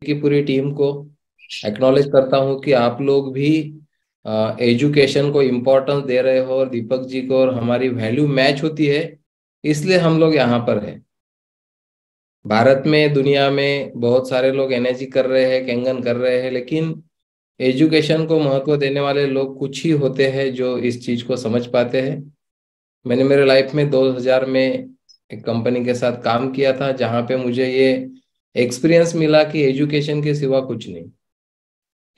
की पूरी टीम को एक्नॉलेज करता हूँ कि आप लोग भी एजुकेशन को इम्पोर्टेंस दे रहे हो और दीपक जी को, और हमारी वैल्यू मैच होती है, इसलिए हम लोग यहाँ पर हैं। भारत में, दुनिया में बहुत सारे लोग एनएसजी कर रहे हैं, कैंगन कर रहे हैं, लेकिन एजुकेशन को महत्व देने वाले लोग कुछ ही होते हैं जो इस चीज को समझ पाते हैं। मैंने मेरे लाइफ में 2000 में एक कंपनी के साथ काम किया था, जहाँ पे मुझे ये एक्सपीरियंस मिला कि एजुकेशन के सिवा कुछ नहीं,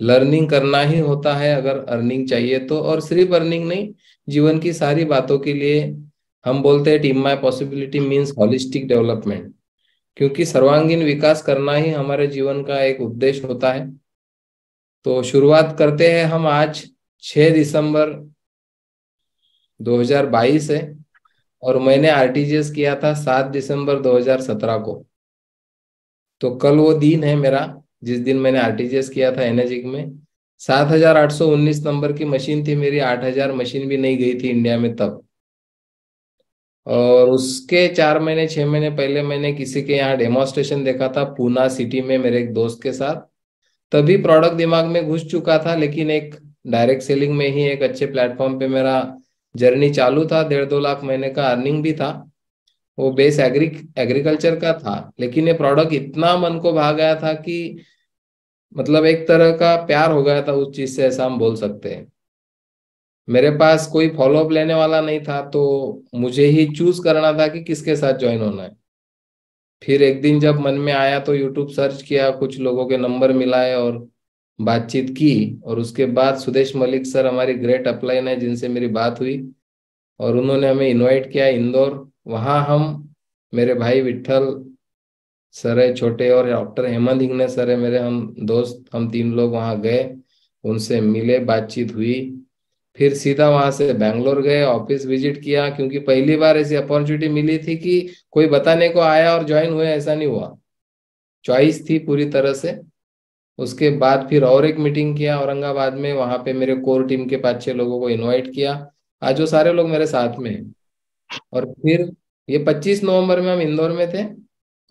लर्निंग करना ही होता है अगर अर्निंग चाहिए तो। और सिर्फ अर्निंग नहीं, जीवन की सारी बातों के लिए हम बोलते हैं team my possibility means holistic development, क्योंकि सर्वांगीण विकास करना ही हमारे जीवन का एक उद्देश्य होता है। तो शुरुआत करते हैं हम आज। 6 दिसंबर 2022 है और मैंने आरटीजीएस किया था 7 दिसंबर 2017 को। तो कल वो दिन है मेरा जिस दिन मैंने आरटीजीएस किया था एनर्जिक में। 7819 नंबर की मशीन थी मेरी, 8000 मशीन भी नहीं गई थी इंडिया में तब। और उसके 4 महीने 6 महीने पहले मैंने किसी के यहाँ डेमोन्स्ट्रेशन देखा था पूना सिटी में मेरे एक दोस्त के साथ। तभी प्रोडक्ट दिमाग में घुस चुका था, लेकिन एक डायरेक्ट सेलिंग में ही एक अच्छे प्लेटफॉर्म पे मेरा जर्नी चालू था। 1.5-2 लाख महीने का अर्निंग भी था। वो बेस एग्रीकल्चर का था, लेकिन ये प्रोडक्ट इतना मन को भा गया था कि मतलब एक तरह का प्यार हो गया था उस चीज से, ऐसा हम बोल सकते हैं। मेरे पास कोई फॉलोअप लेने वाला नहीं था, तो मुझे ही चूज करना था कि किसके साथ ज्वाइन होना है। फिर एक दिन जब मन में आया तो यूट्यूब सर्च किया, कुछ लोगों के नंबर मिलाए और बातचीत की। और उसके बाद सुदेश मलिक सर हमारी ग्रेट अपलाइन है जिनसे मेरी बात हुई, और उन्होंने हमें इनवाइट किया इंदौर। वहाँ हम, मेरे भाई विट्ठल सर है छोटे और डॉक्टर हेमंत हिंगने सर है मेरे, हम दोस्त, हम 3 लोग वहाँ गए, उनसे मिले, बातचीत हुई। फिर सीधा वहां से बैंगलोर गए, ऑफिस विजिट किया, क्योंकि पहली बार ऐसी अपॉर्चुनिटी मिली थी कि कोई बताने को आया और ज्वाइन हुए, ऐसा नहीं हुआ। चॉइस थी पूरी तरह से। उसके बाद फिर और एक मीटिंग किया औरंगाबाद में, वहां पे मेरे कोर टीम के 5-6 लोगों को इनवाइट किया। आज वो सारे लोग मेरे साथ में हैं। और फिर ये 25 नवंबर में हम इंदौर में थे,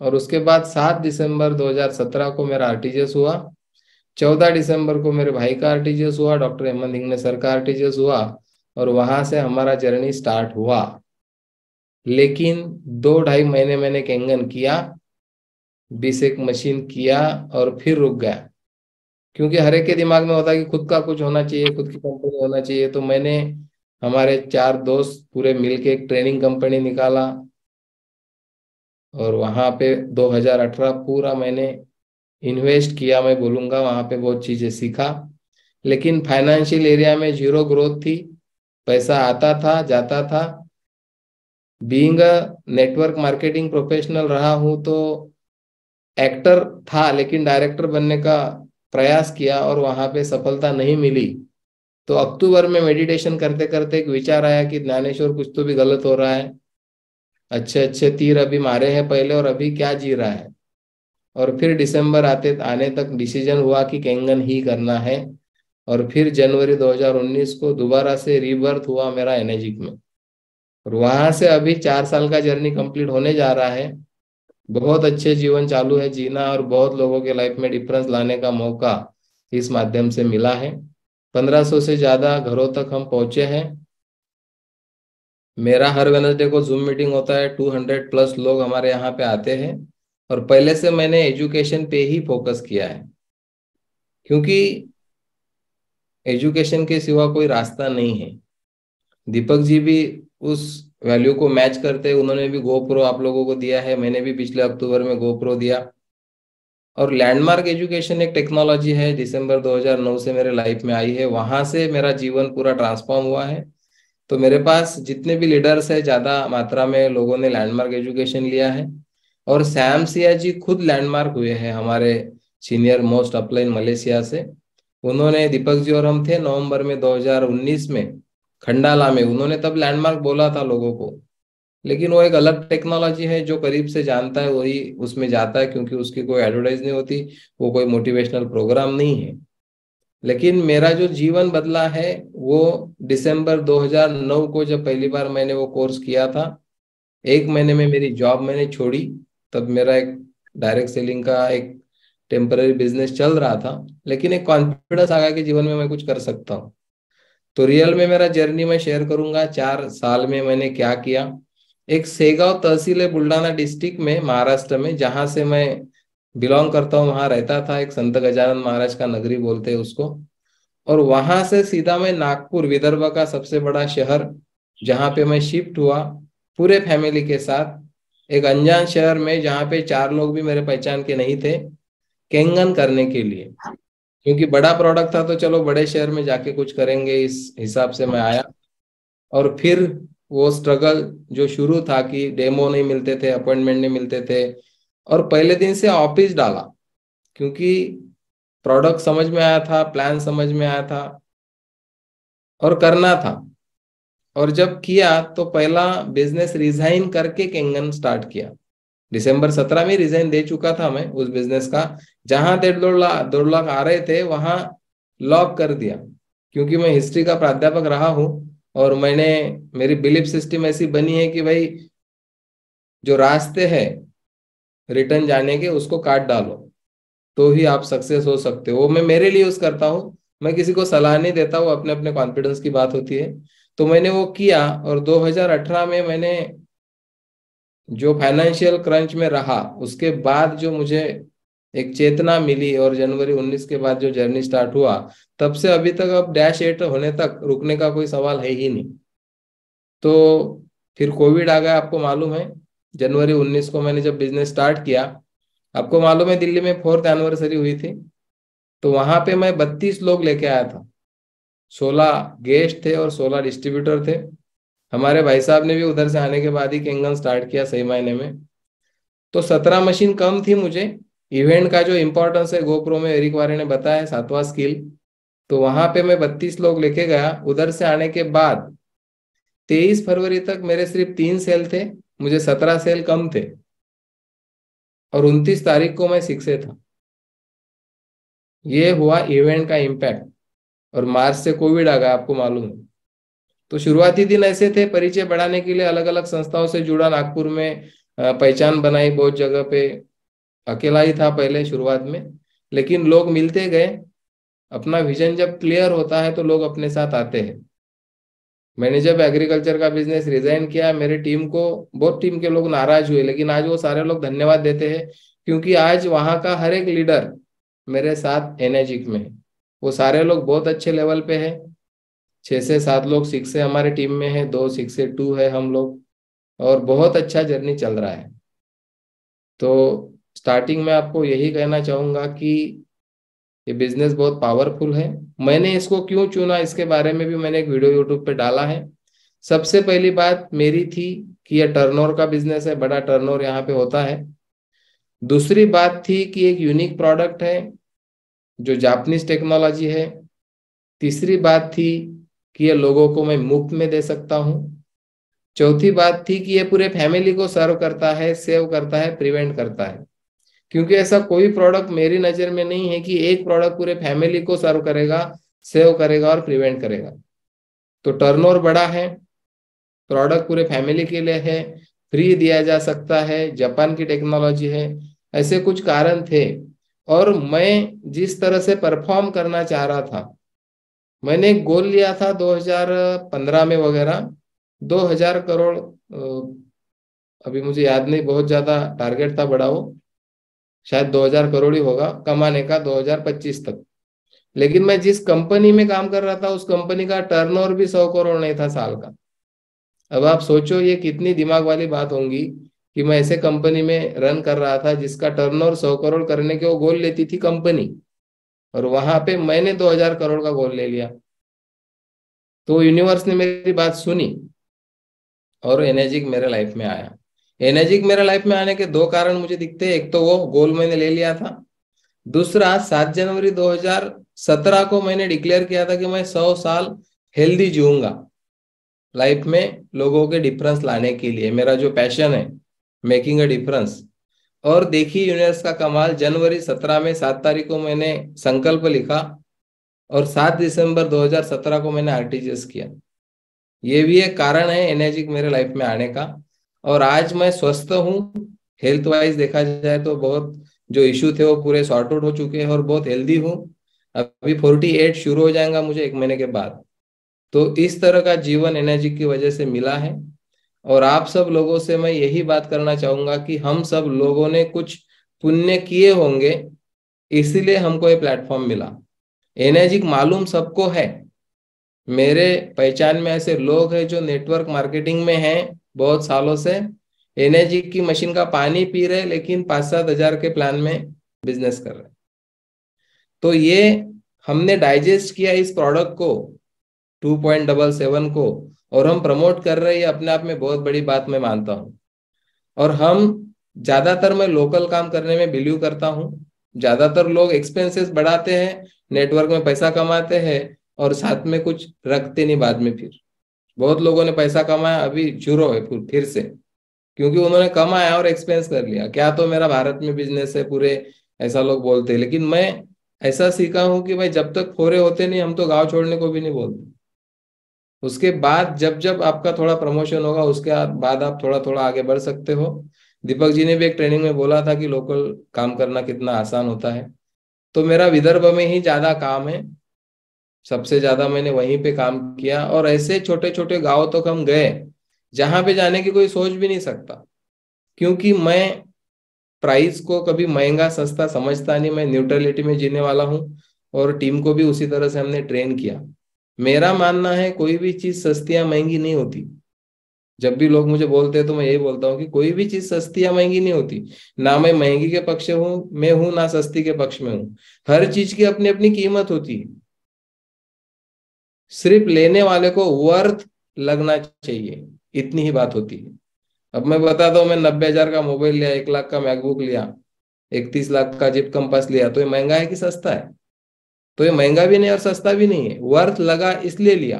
और उसके बाद 7 दिसंबर 2017 को मेरा आरटीजीएस हुआ। 14 दिसंबर को मेरे भाई का आरटीजीएस हुआ, डॉक्टर हेमंत हिंगने सर का आरटीजीएस हुआ, और वहां से हमारा जर्नी स्टार्ट हुआ। लेकिन 2-2.5 महीने मैंने कैंगन किया, 20 एक मशीन किया, और फिर रुक गया। क्योंकि हर एक के दिमाग में होता है कि खुद का कुछ होना चाहिए, खुद की कंपनी होना चाहिए। तो मैंने, हमारे 4 दोस्त पूरे मिलके एक ट्रेनिंग कंपनी निकाला, और वहां पे 2018 पूरा मैंने इन्वेस्ट किया। मैं बोलूंगा वहां पे बहुत चीजें सीखा, लेकिन फाइनेंशियल एरिया में जीरो ग्रोथ थी। पैसा आता था जाता था। Being a network marketing professional रहा हूं, तो एक्टर था, लेकिन डायरेक्टर बनने का प्रयास किया और वहां पे सफलता नहीं मिली। तो अक्टूबर में मेडिटेशन करते करते एक विचार आया कि ज्ञानेश्वर कुछ तो भी गलत हो रहा है। अच्छे अच्छे तीर अभी मारे हैं पहले, और अभी क्या जी रहा है। और फिर दिसंबर आते आने तक डिसीजन हुआ कि कैंगन ही करना है। और फिर जनवरी 2019 को दोबारा से रीबर्थ हुआ मेरा एनर्जिक में, और वहां से अभी 4 साल का जर्नी कंप्लीट होने जा रहा है। बहुत अच्छे जीवन चालू है जीना, और बहुत लोगों के लाइफ में डिफरेंस लाने का मौका इस माध्यम से मिला है। 1500 से ज्यादा घरों तक हम पहुंचे हैं। मेरा हर वेनसडे को जूम मीटिंग होता है, 200+ लोग हमारे यहाँ पे आते हैं। और पहले से मैंने एजुकेशन पे ही फोकस किया है, क्योंकि एजुकेशन के सिवा कोई रास्ता नहीं है। दीपक जी भी उस वैल्यू को मैच करते हैं, उन्होंने भी गोप्रो आप लोगों को दिया है, मैंने भी पिछले अक्टूबर में गोप्रो दिया। और लैंडमार्क एजुकेशन एक टेक्नोलॉजी है, दिसंबर 2009 से मेरे लाइफ में आई है, वहां से मेरा जीवन पूरा ट्रांसफॉर्म हुआ है। तो मेरे पास जितने भी लीडर्स है, ज्यादा मात्रा में लोगों ने लैंडमार्क एजुकेशन लिया है। और सैम सिया जी खुद लैंडमार्क हुए हैं हमारे सीनियर मोस्ट अपलाइन मलेशिया से। उन्होंने, दीपक जी और हम थे नवंबर में 2019 में खंडाला में, उन्होंने तब लैंडमार्क बोला था लोगों को। लेकिन वो एक अलग टेक्नोलॉजी है, जो करीब से जानता है वही उसमें जाता है, क्योंकि उसकी कोई एडवर्टाइज नहीं होती, वो कोई मोटिवेशनल प्रोग्राम नहीं है। लेकिन मेरा जो जीवन बदला है वो दिसंबर 2009 को, जब पहली बार मैंने वो कोर्स किया था। 1 महीने में मेरी जॉब मैंने छोड़ी। तब मेरा एक डायरेक्ट सेलिंग का एक टेम्पररी बिजनेस चल रहा था, लेकिन एक कॉन्फिडेंस आ गया कि जीवन में मैं कुछ कर सकता हूँ। तो रियल में मेरा जर्नी मैं शेयर करूंगा, 4 साल में मैंने क्या किया। एक सेगांव तहसील है बुल्डाना डिस्ट्रिक्ट में, महाराष्ट्र में, जहां से मैं बिलोंग करता हूँ, वहां रहता था। एक संत गजानन महाराज का नगरी बोलते हैं उसको। और वहां से सीधा मैं नागपुर, विदर्भ का सबसे बड़ा शहर, जहाँ पे मैं शिफ्ट हुआ पूरे फैमिली के साथ, एक अनजान शहर में जहाँ पे 4 लोग भी मेरे पहचान के नहीं थे, केंगन करने के लिए। क्योंकि बड़ा प्रोडक्ट था तो चलो बड़े शहर में जाके कुछ करेंगे, इस हिसाब से मैं आया। और फिर वो स्ट्रगल जो शुरू था कि डेमो नहीं मिलते थे, अपॉइंटमेंट नहीं मिलते थे, और पहले दिन से ऑफिस डाला, क्योंकि प्रोडक्ट समझ में आया था, प्लान समझ में आया था और करना था। और जब किया तो पहला बिजनेस रिजाइन करके केंगन स्टार्ट किया। दिसंबर 17 में रिजाइन दे चुका था मैं उस बिजनेस का। जहां 1.5 लाख 2 लाख आ रहे थे वहां लॉक कर दिया, क्योंकि मैं हिस्ट्री का प्राध्यापक रहा हूँ। और मैंने, मेरी बिलीफ सिस्टम ऐसी बनी है कि भाई जो रास्ते हैं रिटर्न जाने के उसको काट डालो, तो ही आप सक्सेस हो सकते हो। वो मैं मेरे लिए यूज करता हूँ, मैं किसी को सलाह नहीं देता हूँ, अपने अपने कॉन्फिडेंस की बात होती है। तो मैंने वो किया, और 2018 में मैंने जो फाइनेंशियल क्रंच में रहा, उसके बाद जो मुझे एक चेतना मिली और जनवरी 19 के बाद जो जर्नी स्टार्ट हुआ, तब से अभी तक, अब -8 होने तक रुकने का कोई सवाल है ही नहीं। तो फिर कोविड आ गया, आपको मालूम है। जनवरी 19 को मैंने जब बिजनेस स्टार्ट किया, आपको मालूम है दिल्ली में 4th एनिवर्सरी हुई थी, तो वहां पे मैं 32 लोग लेके आया था। 16 गेस्ट थे और 16 डिस्ट्रीब्यूटर थे। हमारे भाई साहब ने भी उधर से आने के बाद ही केंगन स्टार्ट किया सही मायने में। तो 17 मशीन कम थी मुझे। इवेंट का जो इम्पोर्टेंस है गोप्रो में एरिक वारे ने बताया, 7वां स्किल। तो वहां पे मैं 32 लोग लेके गया। उधर से आने के बाद 23 फरवरी तक मेरे सिर्फ 3 सेल थे, मुझे 17 सेल कम थे। और 29 तारीख को मैं 6 था। ये हुआ इवेंट का इम्पैक्ट। और मार्च से कोविड आ गया, आपको मालूम है। तो शुरुआती दिन ऐसे थे, परिचय बढ़ाने के लिए अलग अलग संस्थाओं से जुड़ा, नागपुर में पहचान बनाई बहुत जगह पे। अकेला ही था पहले शुरुआत में, लेकिन लोग मिलते गए। अपना विजन जब क्लियर होता है तो लोग अपने साथ आते हैं। मैंने जब एग्रीकल्चर का बिजनेस रिजाइन किया, मेरे टीम को, बहुत टीम के लोग नाराज हुए, लेकिन आज वो सारे लोग धन्यवाद देते हैं, क्योंकि आज वहां का हर एक लीडर मेरे साथ एनर्जिक में है। वो सारे लोग बहुत अच्छे लेवल पे है। 6 से 7 लोग 6 से हमारे टीम में है, 2 6 से 2 है हम लोग। और बहुत अच्छा जर्नी चल रहा है। तो स्टार्टिंग में आपको यही कहना चाहूंगा कि ये बिजनेस बहुत पावरफुल है। मैंने इसको क्यों चुना, इसके बारे में भी मैंने एक वीडियो यूट्यूब पे डाला है। सबसे पहली बात मेरी थी कि ये टर्नओवर का बिजनेस है, बड़ा टर्नओवर यहाँ पे होता है। दूसरी बात थी कि एक यूनिक प्रोडक्ट है जो जापानीज टेक्नोलॉजी है। तीसरी बात थी कि ये लोगों को मैं मुफ्त में दे सकता हूँ। चौथी बात थी कि ये पूरे फैमिली को सर्व करता है, सेव करता है, प्रिवेंट करता है। क्योंकि ऐसा कोई प्रोडक्ट मेरी नजर में नहीं है कि एक प्रोडक्ट पूरे फैमिली को सर्व करेगा, सेव करेगा और प्रिवेंट करेगा। तो टर्नओवर बड़ा है, प्रोडक्ट पूरे फैमिली के लिए है, फ्री दिया जा सकता है, जापान की टेक्नोलॉजी है। ऐसे कुछ कारण थे। और मैं जिस तरह से परफॉर्म करना चाह रहा था, मैंने एक गोल लिया था 2015 में वगैरह, 2000 करोड़, अभी मुझे याद नहीं, बहुत ज्यादा टारगेट था बड़ा वो, शायद 2000 करोड़ ही होगा कमाने का 2025 तक। लेकिन मैं जिस कंपनी में काम कर रहा था, उस कंपनी का टर्नओवर भी 100 करोड़ नहीं था साल का। अब आप सोचो ये कितनी दिमाग वाली बात होगी कि मैं ऐसे कंपनी में रन कर रहा था जिसका टर्नओवर 100 करोड़ करने के वो गोल लेती थी कंपनी, और वहां पे मैंने 2000 करोड़ का गोल ले लिया। तो यूनिवर्स ने मेरी बात सुनी और एनर्जिक मेरे लाइफ में आया। एनर्जिक मेरे लाइफ में आने के 2 कारण मुझे दिखते हैं। एक तो वो गोल मैंने ले लिया था। दूसरा, 7 जनवरी 2017 को मैंने डिक्लेयर किया था कि मैं 100 साल हेल्दी जीऊंगा, लाइफ में लोगों के डिफरेंस लाने के लिए। मेरा जो पैशन है, मेकिंग अ डिफरेंस। और देखिए यूनिवर्स का कमाल, जनवरी 17 में 7 तारीख को मैंने संकल्प लिखा, और 7 दिसंबर 2017 को मैंने आरटीजीएस किया। ये भी एक कारण है एनर्जिक मेरे लाइफ में आने का। और आज मैं स्वस्थ हूँ। हेल्थ वाइज देखा जाए तो बहुत जो इश्यू थे वो पूरे सॉर्ट आउट हो चुके हैं और बहुत हेल्दी हूँ। अभी 48 शुरू हो जाएगा मुझे 1 महीने के बाद। तो इस तरह का जीवन एनर्जी की वजह से मिला है। और आप सब लोगों से मैं यही बात करना चाहूंगा कि हम सब लोगों ने कुछ पुण्य किए होंगे, इसीलिए हमको ये प्लेटफॉर्म मिला। एनर्जी मालूम सबको है। मेरे पहचान में ऐसे लोग हैं जो नेटवर्क मार्केटिंग में हैं बहुत सालों से, एनर्जी की मशीन का पानी पी रहे लेकिन 5-7 हजार के प्लान में बिजनेस कर रहे। तो ये हमने डाइजेस्ट किया इस प्रोडक्ट को 2.77 को, और हम प्रमोट कर रहे हैं, ये अपने आप में बहुत बड़ी बात मैं मानता हूँ। और हम ज्यादातर मैं लोकल काम करने में बिलीव करता हूँ। ज्यादातर लोग एक्सपेंसेस बढ़ाते हैं, नेटवर्क में पैसा कमाते हैं और साथ में कुछ रखते नहीं बाद में। फिर बहुत लोगों ने पैसा कमाया, अभी जीरो है फिर से, क्योंकि उन्होंने कमाया और एक्सपेंस कर लिया। क्या तो मेरा भारत में बिजनेस है पूरे, ऐसा लोग बोलते हैं। लेकिन मैं ऐसा सीखा हूं कि भाई जब तक फोरे होते नहीं हम तो गांव छोड़ने को भी नहीं बोलते। उसके बाद जब जब आपका थोड़ा प्रमोशन होगा उसके बाद आप थोड़ा थोड़ा आगे बढ़ सकते हो। दीपक जी ने भी एक ट्रेनिंग में बोला था कि लोकल काम करना कितना आसान होता है। तो मेरा विदर्भ में ही ज्यादा काम है, सबसे ज्यादा मैंने वहीं पे काम किया। और ऐसे छोटे छोटे गांव तक हम गए जहां पे जाने की कोई सोच भी नहीं सकता, क्योंकि मैं प्राइस को कभी महंगा सस्ता समझता नहीं। मैं न्यूट्रलिटी में जीने वाला हूँ और टीम को भी उसी तरह से हमने ट्रेन किया। मेरा मानना है कोई भी चीज सस्ती या महंगी नहीं होती। जब भी लोग मुझे बोलते हैं तो मैं यही बोलता हूँ कि कोई भी चीज सस्ती या महंगी नहीं होती। ना मैं महंगी के पक्ष में हूँ ना सस्ती के पक्ष में हूँ। हर चीज की अपनी अपनी कीमत होती है। सिर्फ लेने वाले को वर्थ लगना चाहिए, इतनी ही बात होती है। अब मैं बताता हूँ, मैं 90 हजार का मोबाइल लिया, 1 लाख का मैकबुक लिया, 31 लाख का जिप कंपास लिया, तो ये महंगा है कि सस्ता है? तो ये महंगा भी नहीं और सस्ता भी नहीं है, वर्थ लगा इसलिए लिया।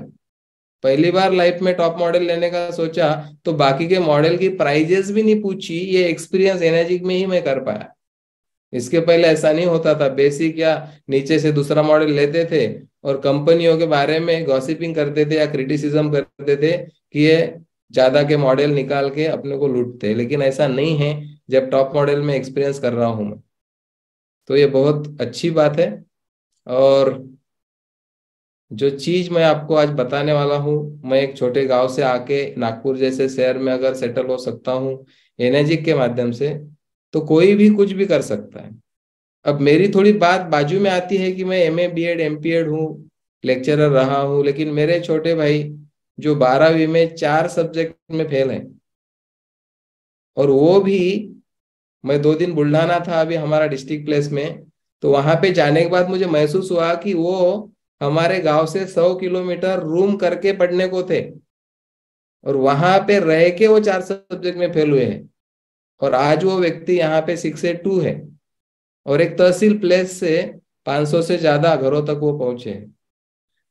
पहली बार लाइफ में टॉप मॉडल लेने का सोचा तो बाकी के मॉडल की प्राइजेस भी नहीं पूछी, ये एक्सपीरियंस एनर्जी में ही मैं कर पाया। इसके पहले ऐसा नहीं होता था, बेसिक या नीचे से दूसरा मॉडल लेते थे और कंपनियों के बारे में गॉसिपिंग करते थे या क्रिटिसिज्म करते थे कि ये ज्यादा के मॉडल निकाल के अपने को लूटते हैं। लेकिन ऐसा नहीं है, जब टॉप मॉडल में एक्सपीरियंस कर रहा हूं मैं, तो ये बहुत अच्छी बात है। और जो चीज मैं आपको आज बताने वाला हूँ, मैं एक छोटे गांव से आके नागपुर जैसे शहर में अगर सेटल हो सकता हूँ एनर्जी के माध्यम से, तो कोई भी कुछ भी कर सकता है। अब मेरी थोड़ी बात बाजू में आती है कि मैं MA BEd MPEd हूँ, लेक्चरर रहा हूँ, लेकिन मेरे छोटे भाई जो 12वीं में 4 सब्जेक्ट में फेल हैं, और वो भी, मैं 2 दिन बुल्ढाना था अभी हमारा डिस्ट्रिक्ट प्लेस में, तो वहां पे जाने के बाद मुझे महसूस हुआ कि वो हमारे गांव से 100 किलोमीटर रूम करके पढ़ने को थे, और वहां पे रह के वो 4 सब्जेक्ट में फेल हुए हैं। और आज वो व्यक्ति यहाँ पे 682 है, और एक तहसील प्लेस से 500 से ज्यादा घरों तक वो पहुंचे हैं।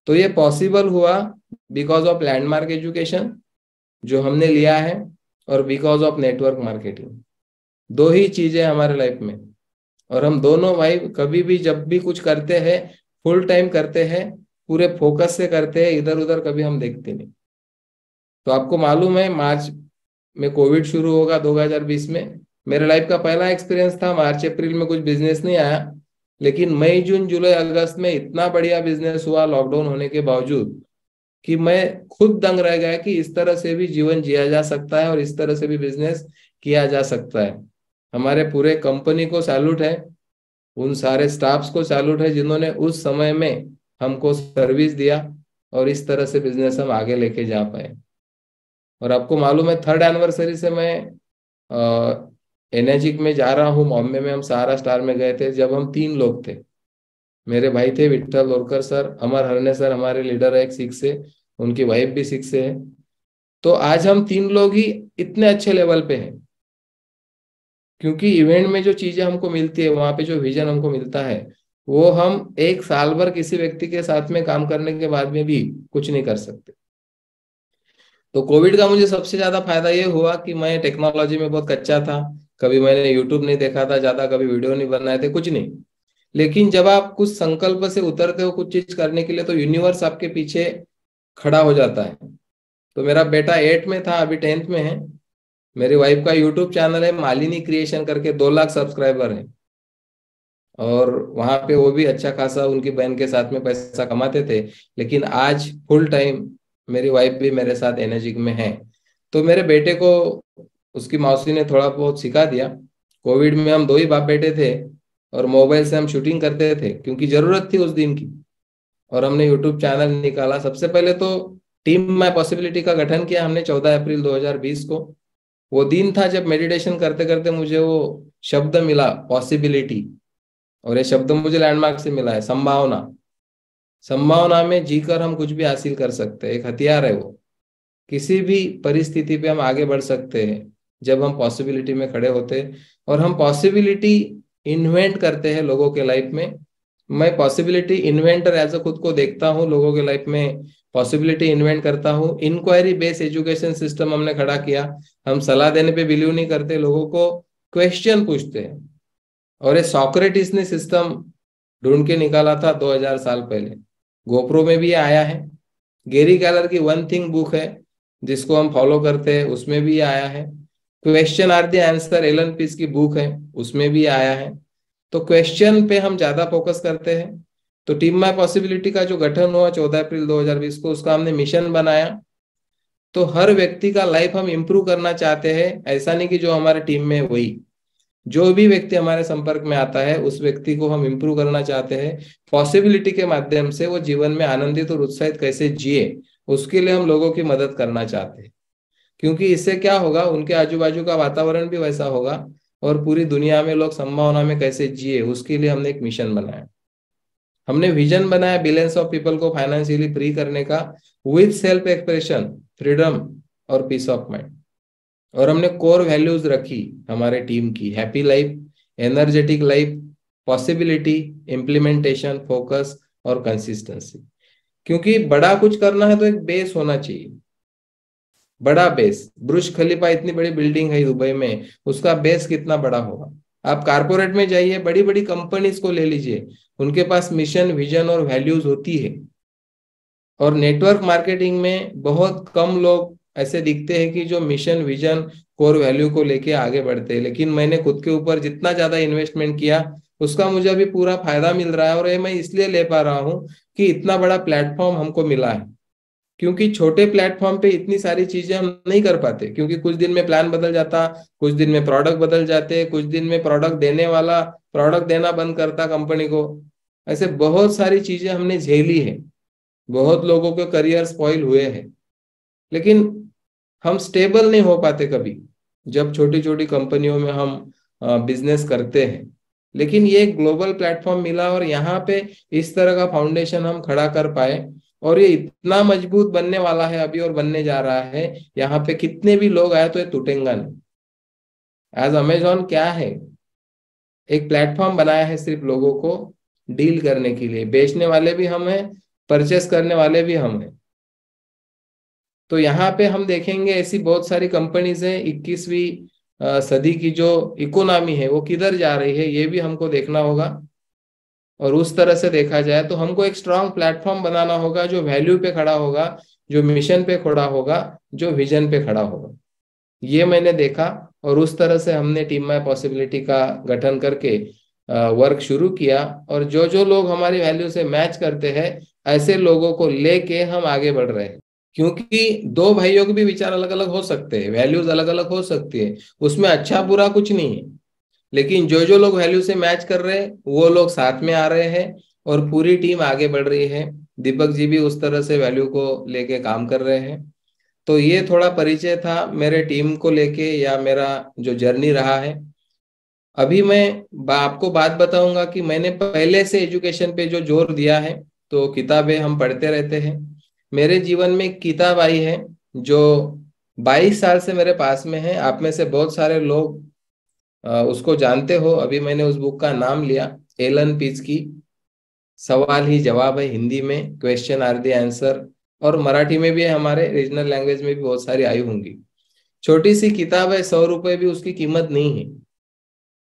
तो ये पॉसिबल हुआ बिकॉज ऑफ लैंडमार्क एजुकेशन जो हमने लिया है, और बिकॉज ऑफ नेटवर्क मार्केटिंग। दो ही चीजें हमारे लाइफ में, और हम दोनों भाई कभी भी जब भी कुछ करते हैं फुल टाइम करते हैं, पूरे फोकस से करते हैं, इधर उधर कभी हम देखते नहीं। तो आपको मालूम है मार्च में कोविड शुरू होगा 2020 में, मेरे लाइफ का पहला एक्सपीरियंस था। मार्च अप्रैल में कुछ बिजनेस नहीं आया, लेकिन मई जून जुलाई अगस्त में इतना बढ़िया बिजनेस हुआ लॉकडाउन होने के बावजूद, कि मैं खुद दंग रह गया कि इस तरह से भी जीवन जिया जा सकता है और इस तरह से भी बिजनेस किया जा सकता है। हमारे पूरे कंपनी को सैल्यूट है, उन सारे स्टाफ्स को सैल्यूट है जिन्होंने उस समय में हमको सर्विस दिया, और इस तरह से बिजनेस हम आगे लेके जा पाए। और आपको मालूम है 3rd एनिवर्सरी से मैं एनर्जिक में जा रहा हूँ। बॉम्बे में हम सहारा स्टार में गए थे जब हम 3 लोग थे। मेरे भाई थे विट्ठल लोरकर सर, अमर हरने सर हमारे लीडर है एक सिख से, उनकी वाइफ भी सिख से है। तो आज हम 3 लोग ही इतने अच्छे लेवल पे हैं, क्योंकि इवेंट में जो चीजें हमको मिलती है, वहां पे जो विजन हमको मिलता है, वो हम एक साल भर किसी व्यक्ति के साथ में काम करने के बाद में भी कुछ नहीं कर सकते। तो कोविड का मुझे सबसे ज्यादा फायदा ये हुआ कि मैं टेक्नोलॉजी में बहुत कच्चा था। कभी मैंने यूट्यूब नहीं देखा था ज्यादा, कभी वीडियो नहीं बनाए थे, कुछ नहीं। लेकिन जब आप कुछ संकल्प से उतरते हो कुछ चीज करने के लिए, तो यूनिवर्स आपके पीछे खड़ा हो जाता है। तो मेरा बेटा 8 में था, अभी 10th में है। मेरी वाइफ का यूट्यूब चैनल है मालिनी क्रिएशन करके, 2 लाख सब्सक्राइबर है। और वहां पे वो भी अच्छा खासा उनकी बहन के साथ में पैसा कमाते थे। लेकिन आज फुल टाइम मेरी वाइफ भी मेरे साथ एनर्जिक में है। तो मेरे बेटे को उसकी मौसी ने थोड़ा बहुत सिखा दिया। कोविड में हम दो ही बाप बेटे थे और मोबाइल से हम शूटिंग करते थे क्योंकि जरूरत थी उस दिन की। और हमने यूट्यूब चैनल निकाला। सबसे पहले तो टीम माय पॉसिबिलिटी का गठन किया हमने 14 अप्रैल 2020 को। वो दिन था जब मेडिटेशन करते करते मुझे वो शब्द मिला, पॉसिबिलिटी। और ये शब्द मुझे लैंडमार्क से मिला है, संभावना। संभावना में जीकर हम कुछ भी हासिल कर सकते हैं, एक हथियार है वो। किसी भी परिस्थिति पे हम आगे बढ़ सकते हैं जब हम पॉसिबिलिटी में खड़े होते हैं। और हम पॉसिबिलिटी इन्वेंट करते हैं लोगों के लाइफ में। मैं पॉसिबिलिटी इन्वेंटर एज अ खुद को देखता हूँ लोगों के लाइफ में। पॉसिबिलिटी इन्वेंट करता हूँ। इंक्वायरी बेस्ड एजुकेशन सिस्टम हमने खड़ा किया। हम सलाह देने पे बिलीव नहीं करते, लोगों को क्वेश्चन पूछते हैं। और ये सॉक्रेटिस ने सिस्टम ढूंढ के निकाला था 2000 साल पहले। गोप्रो में भी ये आया है। गेरी कैलर की वन थिंग बुक है जिसको हम फॉलो करते हैं, उसमें भी ये आया है। Question are the answer Allan Pease की बुक है, उसमें भी आया है। तो क्वेश्चन पे हम ज्यादा फोकस करते हैं। तो टीम माय पॉसिबिलिटी का जो गठन हुआ 14 अप्रैल 2020 को, उसका हमने मिशन बनाया। तो हर व्यक्ति का लाइफ हम इम्प्रूव करना चाहते हैं। ऐसा नहीं कि जो हमारे टीम में है वही, जो भी व्यक्ति हमारे संपर्क में आता है उस व्यक्ति को हम इम्प्रूव करना चाहते हैं। पॉसिबिलिटी के माध्यम से वो जीवन में आनंदित और उत्साहित कैसे जिए, उसके लिए हम लोगों की मदद करना चाहते हैं। क्योंकि इससे क्या होगा, उनके आजू बाजू का वातावरण भी वैसा होगा और पूरी दुनिया में लोग संभावना में कैसे जिए, उसके लिए हमने एक मिशन बनाया। हमने विजन बनाया बिलियंस ऑफ पीपल को फाइनेंशियली फ्री करने का, विथ सेल्फ एक्सप्रेशन, फ्रीडम और पीस ऑफ माइंड। और हमने कोर वैल्यूज रखी हमारे टीम की, happy life, energetic life, possibility, implementation, focus और कंसिस्टेंसी। क्योंकि बड़ा कुछ करना है तो एक बेस होना चाहिए। बड़ा बेस, बुर्ज खलीफा इतनी बड़ी बिल्डिंग है दुबई में, उसका बेस कितना बड़ा होगा। आप कारपोरेट में जाइए, बड़ी बड़ी कंपनीज को ले लीजिए, उनके पास मिशन, विजन और वैल्यूज होती है। और नेटवर्क मार्केटिंग में बहुत कम लोग ऐसे दिखते हैं कि जो मिशन, विजन, कोर वैल्यू को लेके आगे बढ़ते हैं। लेकिन मैंने खुद के ऊपर जितना ज्यादा इन्वेस्टमेंट किया उसका मुझे अभी पूरा फायदा मिल रहा है। और ये मैं इसलिए ले पा रहा हूँ कि इतना बड़ा प्लेटफॉर्म हमको मिला है। क्योंकि छोटे प्लेटफॉर्म पे इतनी सारी चीजें हम नहीं कर पाते, क्योंकि कुछ दिन में प्लान बदल जाता, कुछ दिन में प्रोडक्ट बदल जाते, कुछ दिन में प्रोडक्ट देने वाला प्रोडक्ट देना बंद करता कंपनी को। ऐसे बहुत सारी चीजें हमने झेली है। बहुत लोगों के करियर स्पॉइल हुए हैं। लेकिन हम स्टेबल नहीं हो पाते कभी जब छोटी छोटी कंपनियों में हम बिजनेस करते हैं। लेकिन ये एक ग्लोबल प्लेटफॉर्म मिला और यहाँ पे इस तरह का फाउंडेशन हम खड़ा कर पाए। और ये इतना मजबूत बनने वाला है अभी और बनने जा रहा है। यहाँ पे कितने भी लोग आए तो ये टूटेगा नहीं। एज अमेजोन क्या है, एक प्लेटफॉर्म बनाया है सिर्फ लोगों को डील करने के लिए। बेचने वाले भी हम हैं, परचेस करने वाले भी हम हैं। तो यहाँ पे हम देखेंगे ऐसी बहुत सारी कंपनीज हैं। 21वीं सदी की जो इकोनॉमी है वो किधर जा रही है, ये भी हमको देखना होगा। और उस तरह से देखा जाए तो हमको एक स्ट्रांग प्लेटफॉर्म बनाना होगा जो वैल्यू पे खड़ा होगा, जो मिशन पे खड़ा होगा, जो विजन पे खड़ा होगा। ये मैंने देखा और उस तरह से हमने टीम माय पॉसिबिलिटी का गठन करके वर्क शुरू किया। और जो जो लोग हमारी वैल्यू से मैच करते हैं ऐसे लोगों को लेके हम आगे बढ़ रहे हैं। क्योंकि दो भाइयों के भी विचार अलग अलग हो सकते हैं, वैल्यूज अलग अलग हो सकती है, उसमें अच्छा बुरा कुछ नहीं है। लेकिन जो जो लोग वैल्यू से मैच कर रहे हैं वो लोग साथ में आ रहे हैं और पूरी टीम आगे बढ़ रही है। दीपक जी भी उस तरह से वैल्यू को लेके काम कर रहे हैं। तो ये थोड़ा परिचय था मेरे टीम को लेके या मेरा जो जर्नी रहा है। अभी मैं आपको बात बताऊंगा कि मैंने पहले से एजुकेशन पे जो जोर दिया है। तो किताबें हम पढ़ते रहते हैं। मेरे जीवन में एक किताब आई है जो 22 साल से मेरे पास में है। आप में से बहुत सारे लोग उसको जानते हो। अभी मैंने उस बुक का नाम लिया, एलन पीज की सवाल ही जवाब है, हिंदी में क्वेश्चन आर द आंसर। और मराठी में भी है, हमारे रीजनल लैंग्वेज में भी बहुत सारी आई होंगी। छोटी सी किताब है, 100 रुपए भी उसकी कीमत नहीं है।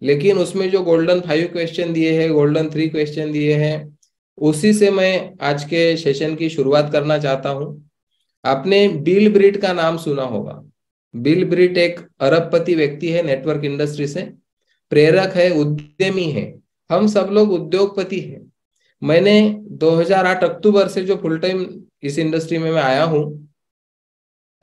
लेकिन उसमें जो गोल्डन 5 क्वेश्चन दिए हैं, गोल्डन 3 क्वेश्चन दिए हैं, उसी से मैं आज के सेशन की शुरुआत करना चाहता हूँ। आपने बिल ब्रीट का नाम सुना होगा। बिल ब्रीट एक अरबपति व्यक्ति है, नेटवर्क इंडस्ट्री से प्रेरक है, उद्यमी है। हम सब लोग उद्योगपति हैं। मैंने 2008 अक्टूबर से जो फुल टाइम इस इंडस्ट्री में मैं आया हूं,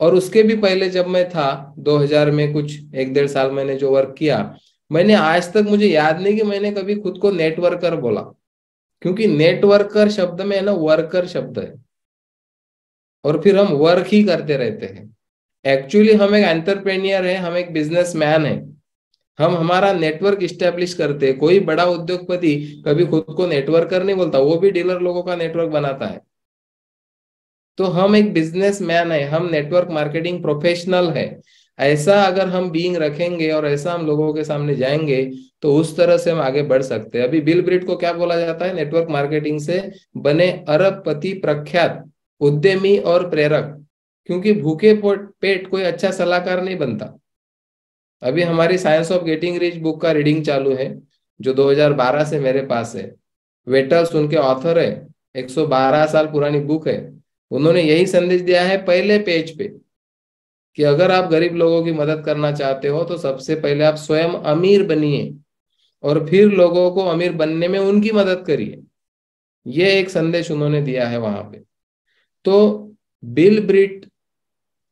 और उसके भी पहले जब मैं था 2000 में कुछ 1-1.5 साल मैंने जो वर्क किया, मैंने आज तक, मुझे याद नहीं कि मैंने कभी खुद को नेटवर्कर बोला। क्योंकि नेटवर्कर शब्द में है ना वर्कर शब्द है, और फिर हम वर्क ही करते रहते हैं। एक्चुअली हम एक एंटरप्रेन्योर है, हम एक बिजनेसमैन है। हम हमारा नेटवर्क इस्टेब्लिश करते हैं। कोई बड़ा उद्योगपति कभी खुद को नेटवर्कर नहीं बोलता, वो भी डीलर लोगों का नेटवर्क बनाता है। तो हम एक बिजनेसमैन है, हम नेटवर्क मार्केटिंग प्रोफेशनल है। ऐसा अगर हम बीइंग रखेंगे और ऐसा हम लोगों के सामने जाएंगे, तो उस तरह से हम आगे बढ़ सकते हैं। अभी बिल ब्रीट को क्या बोला जाता है? नेटवर्क मार्केटिंग से बने अरबपति प्रख्यात उद्यमी और प्रेरक। क्योंकि भूखे पेट कोई अच्छा सलाहकार नहीं बनता। अभी हमारी science of getting rich book का रीडिंग चालू है, जो 2012 से मेरे पास है। वेटर्स उनके ऑथर है, 112 साल पुरानी बुक है। उन्होंने यही संदेश दिया है पहले पेज पे, कि अगर आप गरीब लोगों की मदद करना चाहते हो तो सबसे पहले आप स्वयं अमीर बनिए, और फिर लोगों को अमीर बनने में उनकी मदद करिए। ये एक संदेश उन्होंने दिया है वहां पे। तो बिल ब्रीट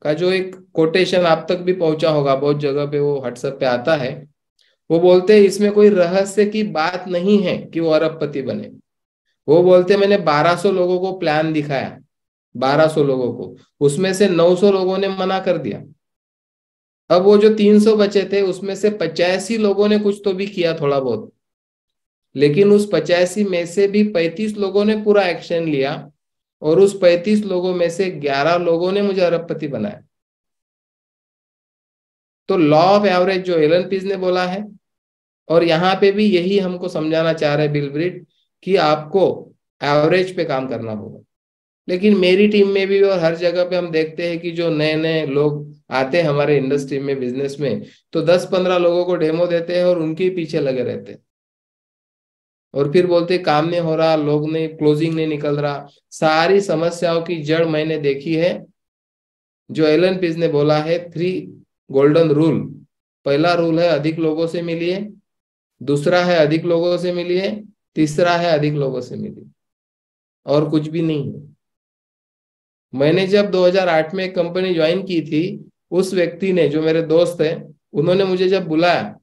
का जो एक कोटेशन आप तक भी पहुंचा होगा, बहुत जगह पे वो व्हाट्सएप पे आता है। वो बोलते हैं इसमें कोई रहस्य की बात नहीं है कि वो अरबपति बने। वो बोलते मैंने 1200 लोगों को प्लान दिखाया, 1200 लोगों को, उसमें से 900 लोगों ने मना कर दिया। अब वो जो 300 बचे थे, उसमें से 85 लोगों ने कुछ तो भी किया थोड़ा बहुत। लेकिन उस 85 में से भी 35 लोगों ने पूरा एक्शन लिया, और उस 35 लोगों में से 11 लोगों ने मुझे अरबपति बनाया। तो लॉ ऑफ एवरेज जो एलन पीज ने बोला है, और यहाँ पे भी यही हमको समझाना चाह रहे हैं बिल ब्रीट, कि आपको एवरेज पे काम करना होगा। लेकिन मेरी टीम में भी और हर जगह पे हम देखते हैं कि जो नए नए लोग आते हैं हमारे इंडस्ट्री में, बिजनेस में, तो 10-15 लोगों को डेमो देते हैं और उनके पीछे लगे रहते हैं। और फिर बोलते हैं काम नहीं हो रहा, लोग नहीं, क्लोजिंग नहीं निकल रहा। सारी समस्याओं की जड़ मैंने देखी है। जो एलन पीज ने बोला है 3 गोल्डन रूल। पहला रूल है अधिक लोगों से मिलिए, दूसरा है अधिक लोगों से मिलिए, तीसरा है अधिक लोगों से मिलिए, और कुछ भी नहीं है। मैंने जब 2008 में एक कंपनी ज्वाइन की थी, उस व्यक्ति ने, जो मेरे दोस्त है, उन्होंने मुझे जब बुलाया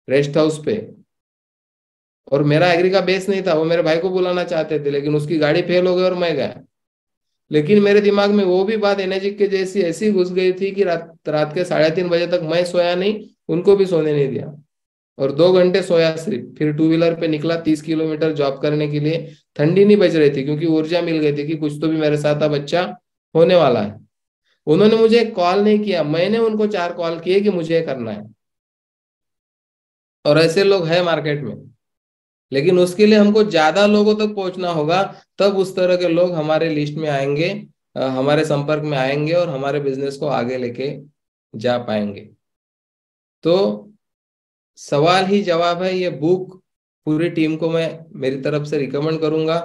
रेस्ट हाउस पे, और मेरा एग्री का बेस नहीं था, वो मेरे भाई को बुलाना चाहते थे, लेकिन उसकी गाड़ी फेल हो गई और मैं गया। लेकिन मेरे दिमाग में वो भी बात एनर्जी के जैसी ऐसी घुस गई थी कि रात रात के 3:30 बजे तक मैं सोया नहीं, उनको भी सोने नहीं दिया। और 2 घंटे सोया सिर्फ, फिर टू व्हीलर पे निकला 30 किलोमीटर जॉब करने के लिए। ठंडी नहीं बज रही थी, क्योंकि ऊर्जा मिल गई थी कि कुछ तो भी मेरे साथ अब अच्छा होने वाला है। उन्होंने मुझे कॉल नहीं किया, मैंने उनको 4 कॉल किए कि मुझे करना है। और ऐसे लोग हैं मार्केट में। लेकिन उसके लिए हमको ज्यादा लोगों तक पहुंचना होगा, तब उस तरह के लोग हमारे लिस्ट में आएंगे, हमारे संपर्क में आएंगे, और हमारे बिजनेस को आगे लेके जा पाएंगे। तो सवाल ही जवाब है। ये बुक पूरी टीम को मैं मेरी तरफ से रिकमेंड करूंगा।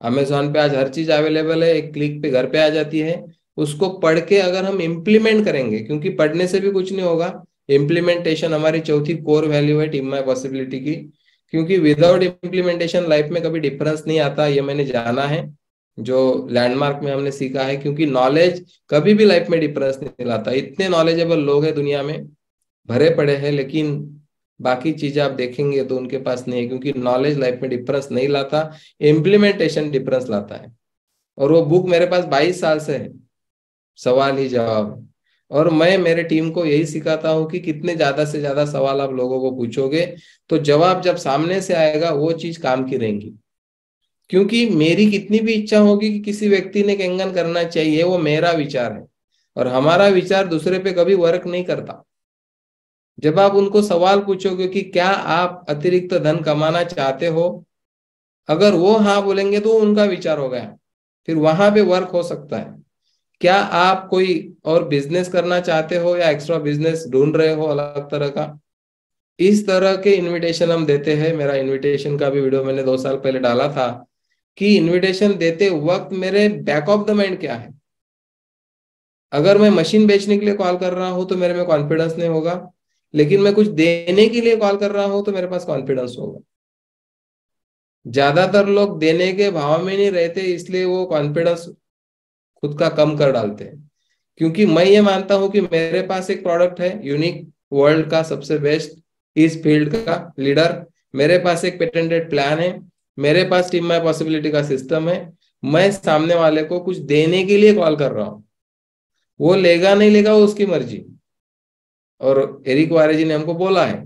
अमेजोन पे आज हर चीज अवेलेबल है, एक क्लिक पे घर पे आ जाती है। उसको पढ़ के अगर हम इम्प्लीमेंट करेंगे, क्योंकि पढ़ने से भी कुछ नहीं होगा, इम्प्लीमेंटेशन हमारी चौथी कोर वैल्यू है टीम माय पॉसिबिलिटी की। क्योंकि विदाउट इम्प्लीमेंटेशन लाइफ में कभी डिफरेंस नहीं आता, ये मैंने जाना है, जो लैंडमार्क में हमने सीखा है। क्योंकि नॉलेज कभी भी लाइफ में डिफरेंस नहीं लाता। इतने नॉलेजेबल लोग हैं दुनिया में, भरे पड़े हैं, लेकिन बाकी चीजें आप देखेंगे तो उनके पास नहीं है। क्योंकि नॉलेज लाइफ में डिफरेंस नहीं लाता, इम्प्लीमेंटेशन डिफरेंस लाता है। और वो बुक मेरे पास 22 साल से है, सवाल ही जवाब है। और मैं मेरे टीम को यही सिखाता हूँ कि कितने ज्यादा से ज्यादा सवाल आप लोगों को पूछोगे, तो जवाब जब सामने से आएगा वो चीज काम की रहेंगी। क्योंकि मेरी कितनी भी इच्छा होगी कि किसी व्यक्ति ने कैंगन करना चाहिए, वो मेरा विचार है, और हमारा विचार दूसरे पे कभी वर्क नहीं करता। जब आप उनको सवाल पूछोगे कि क्या आप अतिरिक्त धन कमाना चाहते हो, अगर वो हाँ बोलेंगे तो उनका विचार हो गया, फिर वहां पे वर्क हो सकता है। क्या आप कोई और बिजनेस करना चाहते हो, या एक्स्ट्रा बिजनेस ढूंढ रहे हो अलग तरह का, इस तरह के इनविटेशन हम देते हैं। मेरा इनविटेशन का भी वीडियो मैंने 2 साल पहले डाला था, कि इनविटेशन देते वक्त मेरे बैक ऑफ द माइंड क्या है। अगर मैं मशीन बेचने के लिए कॉल कर रहा हूं तो मेरे में कॉन्फिडेंस नहीं होगा, लेकिन मैं कुछ देने के लिए कॉल कर रहा हूं तो मेरे पास कॉन्फिडेंस होगा। ज्यादातर लोग देने के भाव में नहीं रहते, इसलिए वो कॉन्फिडेंस खुद का कम कर डालते हैं। क्योंकि मैं ये मानता हूं कि मेरे पास एक प्रोडक्ट है यूनिक, वर्ल्ड का सबसे बेस्ट इस फील्ड का लीडर, मेरे पास एक पेटेंटेड प्लान है, मेरे पास टीम माय पॉसिबिलिटी का सिस्टम है। मैं सामने वाले को कुछ देने के लिए कॉल कर रहा हूँ, वो लेगा नहीं लेगा वो उसकी मर्जी। और एरिक वारे जी ने हमको बोला है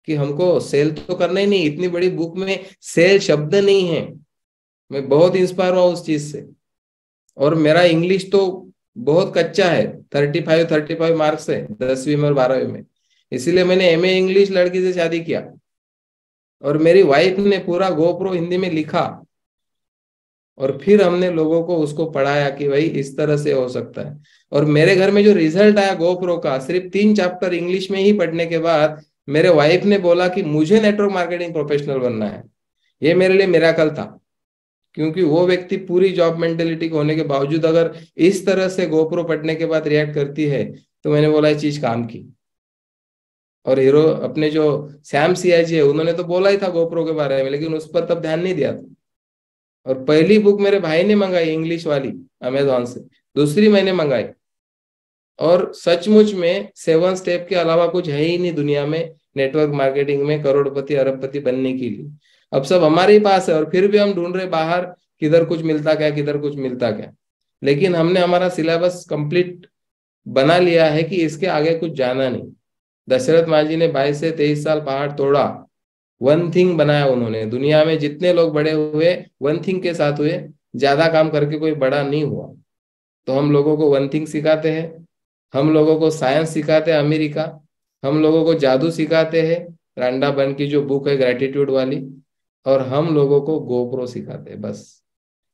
कि हमको सेल तो करना ही नहीं, इतनी बड़ी बुक में सेल शब्द नहीं है। मैं बहुत इंस्पायर हुआ उस चीज से। और मेरा इंग्लिश तो बहुत कच्चा है, 35 मार्क्स है 10वीं में और 12वीं में। इसीलिए मैंने एमए इंग्लिश लड़की से शादी किया, और मेरी वाइफ ने पूरा गोप्रो हिंदी में लिखा, और फिर हमने लोगों को उसको पढ़ाया कि भाई इस तरह से हो सकता है। और मेरे घर में जो रिजल्ट आया गोप्रो का, सिर्फ 3 चैप्टर इंग्लिश में ही पढ़ने के बाद मेरे वाइफ ने बोला कि मुझे नेटवर्क मार्केटिंग प्रोफेशनल बनना है। ये मेरे लिए मिरेकल था, क्योंकि वो व्यक्ति पूरी जॉब मेंटेलिटी के होने के बावजूद अगर इस तरह से गोप्रो पढ़ने के बाद रिएक्ट करती है, तो मैंने बोला ये चीज काम की। और हीरो अपने जो सैम सीआईजी है, उन्होंने तो बोला ही था गोप्रो के बारे में, लेकिन उस पर तब ध्यान नहीं दिया था। और पहली बुक मेरे भाई ने मंगाई इंग्लिश वाली अमेजोन से, दूसरी मैंने मंगाई। और सचमुच में 7 स्टेप के अलावा कुछ है ही नहीं दुनिया में नेटवर्क मार्केटिंग में करोड़पति अरबपति बनने के लिए। अब सब हमारे ही पास है, और फिर भी हम ढूंढ रहे बाहर किधर कुछ मिलता क्या, किधर कुछ मिलता क्या। लेकिन हमने हमारा सिलेबस कंप्लीट बना लिया है कि इसके आगे कुछ जाना नहीं। दशरथ मांझी ने 22 से 23 साल पहाड़ तोड़ा, वन थिंग बनाया उन्होंने। दुनिया में जितने लोग बड़े हुए वन थिंग के साथ हुए, ज्यादा काम करके कोई बड़ा नहीं हुआ। तो हम लोगों को वन थिंग सिखाते हैं, हम लोगों को साइंस सिखाते हैं अमेरिका, हम लोगों को जादू सिखाते हैं रांडा बन की जो बुक है ग्रेटिट्यूड वाली, और हम लोगों को गोप्रो सिखाते हैं। बस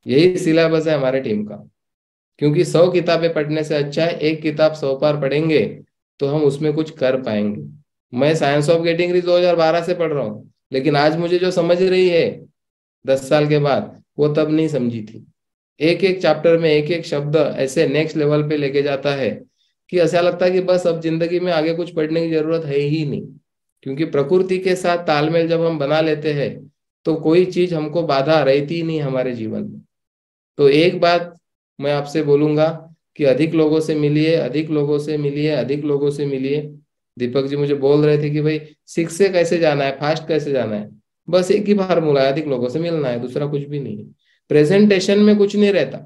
यही सिलेबस है हमारे टीम का। क्योंकि 100 किताबें पढ़ने से अच्छा है एक किताब 100 बार पढ़ेंगे, तो हम उसमें कुछ कर पाएंगे। मैं साइंस ऑफ गेटिंग रिच 2012 से पढ़ रहा हूँ, लेकिन आज मुझे जो समझ रही है 10 साल के बाद, वो तब नहीं समझी थी। एक एक चैप्टर में एक एक शब्द ऐसे नेक्स्ट लेवल पे लेके जाता है कि ऐसा लगता है कि बस अब जिंदगी में आगे कुछ पढ़ने की जरूरत है ही नहीं। क्योंकि प्रकृति के साथ तालमेल जब हम बना लेते हैं, तो कोई चीज हमको बाधा रहती ही नहीं हमारे जीवन में। तो एक बात मैं आपसे बोलूंगा कि अधिक लोगों से मिलिए, अधिक लोगों से मिलिए, अधिक लोगों से मिलिए। दीपक जी मुझे बोल रहे थे कि भाई 6 से कैसे जाना है, फास्ट कैसे जाना है। बस एक ही फार्मूला है, अधिक लोगों से मिलना है, दूसरा कुछ भी नहीं है। प्रेजेंटेशन में कुछ नहीं रहता,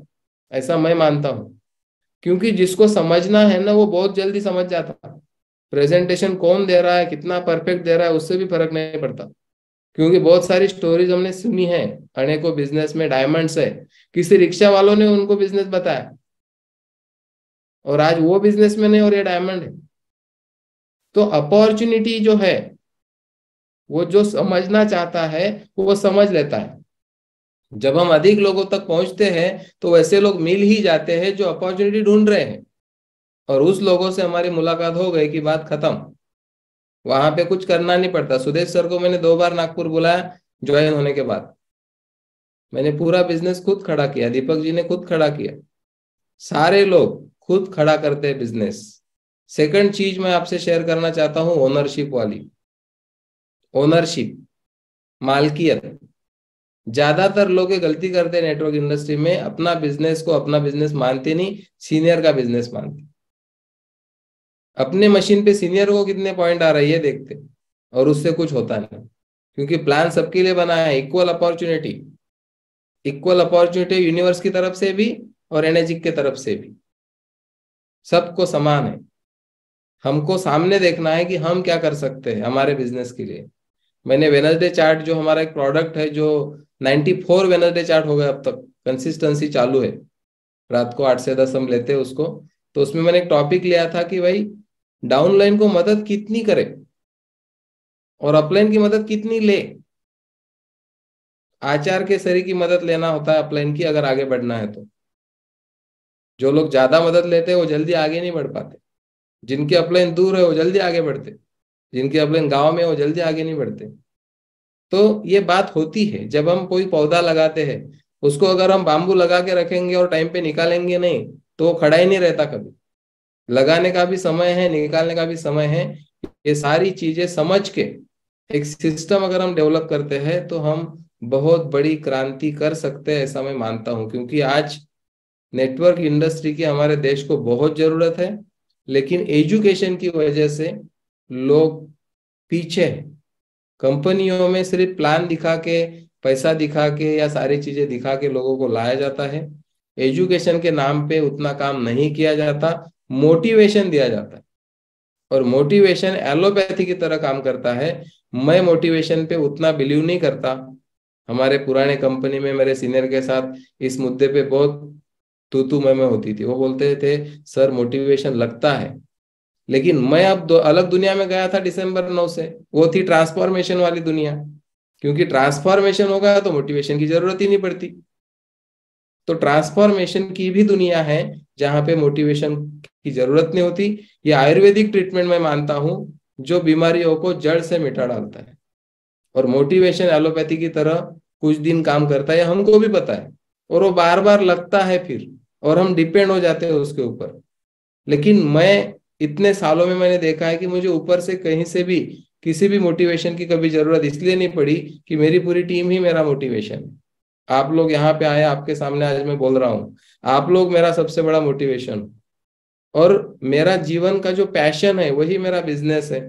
ऐसा मैं मानता हूँ। क्योंकि जिसको समझना है ना, वो बहुत जल्दी समझ जाता। प्रेजेंटेशन कौन दे रहा है, कितना परफेक्ट दे रहा है, उससे भी फर्क नहीं पड़ता। क्योंकि बहुत सारी स्टोरीज हमने सुनी है, अनेकों बिजनेस में डायमंड्स है, किसी रिक्शा वालों ने उनको बिजनेस बताया, और आज वो बिजनेस में नहीं और ये डायमंड है। तो अपॉर्चुनिटी जो है, वो जो समझना चाहता है वो समझ लेता है। जब हम अधिक लोगों तक पहुंचते हैं, तो वैसे लोग मिल ही जाते हैं जो अपॉर्चुनिटी ढूंढ रहे हैं, और उस लोगों से हमारी मुलाकात हो गई कि बात खत्म। वहां पे कुछ करना नहीं पड़ता। सुदेश सर को मैंने 2 बार नागपुर बुलाया ज्वाइन होने के बाद। मैंने पूरा बिजनेस खुद खड़ा किया, दीपक जी ने खुद खड़ा किया, सारे लोग खुद खड़ा करते हैं बिजनेस। सेकंड चीज मैं आपसे शेयर करना चाहता हूँ, ओनरशिप वाली। ओनरशिप, मालकियत। ज्यादातर लोग ये गलती करते हैं नेटवर्क इंडस्ट्री में, अपना बिजनेस को अपना बिजनेस मानते नहीं, सीनियर का बिजनेस मानते। अपने मशीन पे सीनियर को कितने पॉइंट आ रही है देखते, और उससे कुछ होता नहीं। क्योंकि प्लान सबके लिए बना है, equal opportunity. Equal opportunity universe की तरफ से भी और एनर्जी की तरफ से भी, सबको समान है। हमको सामने देखना है कि हम क्या कर सकते हैं हमारे बिजनेस के लिए। मैंने वेनसडे चार्ट, जो हमारा एक प्रोडक्ट है, जो 94 वेनसडे चार्ट हो गए अब तक, कंसिस्टेंसी चालू है, रात को 8 से 10 हम लेते हैं उसको। तो उसमें मैंने एक टॉपिक लिया था कि भाई डाउनलाइन को मदद कितनी करे और अपलाइन की मदद कितनी ले। आचार के सरी की मदद लेना होता है अपलाइन की, अगर आगे बढ़ना है तो। जो लोग ज्यादा मदद लेते हैं वो जल्दी आगे नहीं बढ़ पाते। जिनके अपलाइन दूर है वो जल्दी आगे बढ़ते, जिनके अपलाइन गांव में है वो जल्दी आगे नहीं बढ़ते। तो ये बात होती है, जब हम कोई पौधा लगाते हैं, उसको अगर हम बांबू लगा के रखेंगे और टाइम पे निकालेंगे नहीं, तो वो खड़ा ही नहीं रहता कभी। लगाने का भी समय है, निकालने का भी समय है। ये सारी चीजें समझ के एक सिस्टम अगर हम डेवलप करते हैं, तो हम बहुत बड़ी क्रांति कर सकते हैं, ऐसा मैं मानता हूं। क्योंकि आज नेटवर्क इंडस्ट्री की हमारे देश को बहुत जरूरत है, लेकिन एजुकेशन की वजह से लोग पीछे हैं। कंपनियों में सिर्फ प्लान दिखा के, पैसा दिखा के या सारी चीजें दिखा के लोगों को लाया जाता है। एजुकेशन के नाम पे उतना काम नहीं किया जाता, मोटिवेशन दिया जाता है। और मोटिवेशन एलोपैथी की तरह काम करता है। मैं मोटिवेशन पे उतना बिलीव नहीं करता। हमारे पुराने कंपनी में मेरे सीनियर के साथ इस मुद्दे पे बहुत तू मैं होती थी। वो बोलते थे सर मोटिवेशन लगता है, लेकिन मैं अब अलग दुनिया में गया था दिसंबर 9 से। वो थी ट्रांसफॉर्मेशन वाली दुनिया। क्योंकि ट्रांसफॉर्मेशन होगा तो मोटिवेशन की जरूरत ही नहीं पड़ती। तो ट्रांसफॉर्मेशन की भी दुनिया है जहां पे मोटिवेशन की जरूरत नहीं होती। ये आयुर्वेदिक ट्रीटमेंट मैं मानता हूं, जो बीमारियों को जड़ से मिटा डालता है। और मोटिवेशन एलोपैथी की तरह कुछ दिन काम करता है, हमको भी पता है। और वो बार बार लगता है फिर, और हम डिपेंड हो जाते हैं उसके ऊपर। लेकिन मैं इतने सालों में मैंने देखा है कि मुझे ऊपर से कहीं से भी किसी भी मोटिवेशन की कभी जरूरत इसलिए नहीं पड़ी कि मेरी पूरी टीम ही मेरा मोटिवेशन है। आप लोग यहाँ पे आए, आपके सामने आज मैं बोल रहा हूँ, आप लोग मेरा सबसे बड़ा मोटिवेशन। और मेरा जीवन का जो पैशन है वही मेरा बिजनेस है,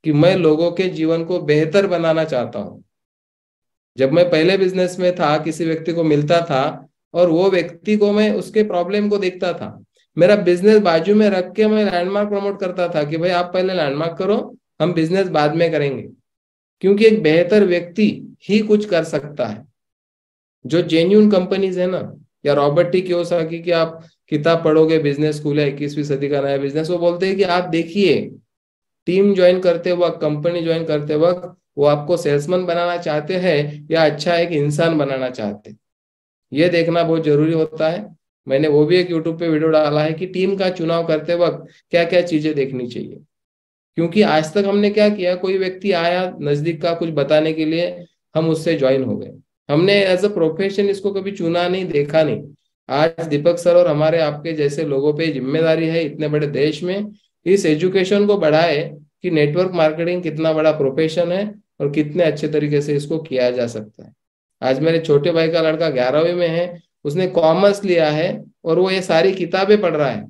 कि मैं लोगों के जीवन को बेहतर बनाना चाहता हूँ। जब मैं पहले बिजनेस में था, किसी व्यक्ति को मिलता था और वो व्यक्ति को मैं उसके प्रॉब्लम को देखता था। मेरा बिजनेस बाजू में रख के मैं लैंडमार्क प्रमोट करता था कि भाई आप पहले लैंडमार्क करो, हम बिजनेस बाद में करेंगे। क्योंकि एक बेहतर व्यक्ति ही कुछ कर सकता है। जो जेन्यून कंपनीज है ना, या रॉबर्ट टी कियोसाकी की आप किताब पढ़ोगे, बिजनेस स्कूल है 21वीं सदी का नया बिजनेस, वो बोलते हैं कि आप देखिए, टीम ज्वाइन करते वक्त, कंपनी ज्वाइन करते वक्त वो आपको सेल्समैन बनाना चाहते हैं या अच्छा एक इंसान बनाना चाहते हैं, ये देखना बहुत जरूरी होता है। मैंने वो भी एक यूट्यूब पे वीडियो डाला है कि टीम का चुनाव करते वक्त क्या क्या चीजें देखनी चाहिए। क्योंकि आज तक हमने क्या किया, कोई व्यक्ति आया नजदीक का कुछ बताने के लिए, हम उससे ज्वाइन हो गए। हमने एज अ प्रोफेशन इसको कभी चुना नहीं, देखा नहीं। आज दीपक सर और हमारे आपके जैसे लोगों पे जिम्मेदारी है इतने बड़े देश में इस एजुकेशन को बढ़ाए कि नेटवर्क मार्केटिंग कितना बड़ा प्रोफेशन है और कितने अच्छे तरीके से इसको किया जा सकता है। आज मेरे छोटे भाई का लड़का 11वीं में है, उसने कॉमर्स लिया है और वो ये सारी किताबें पढ़ रहा है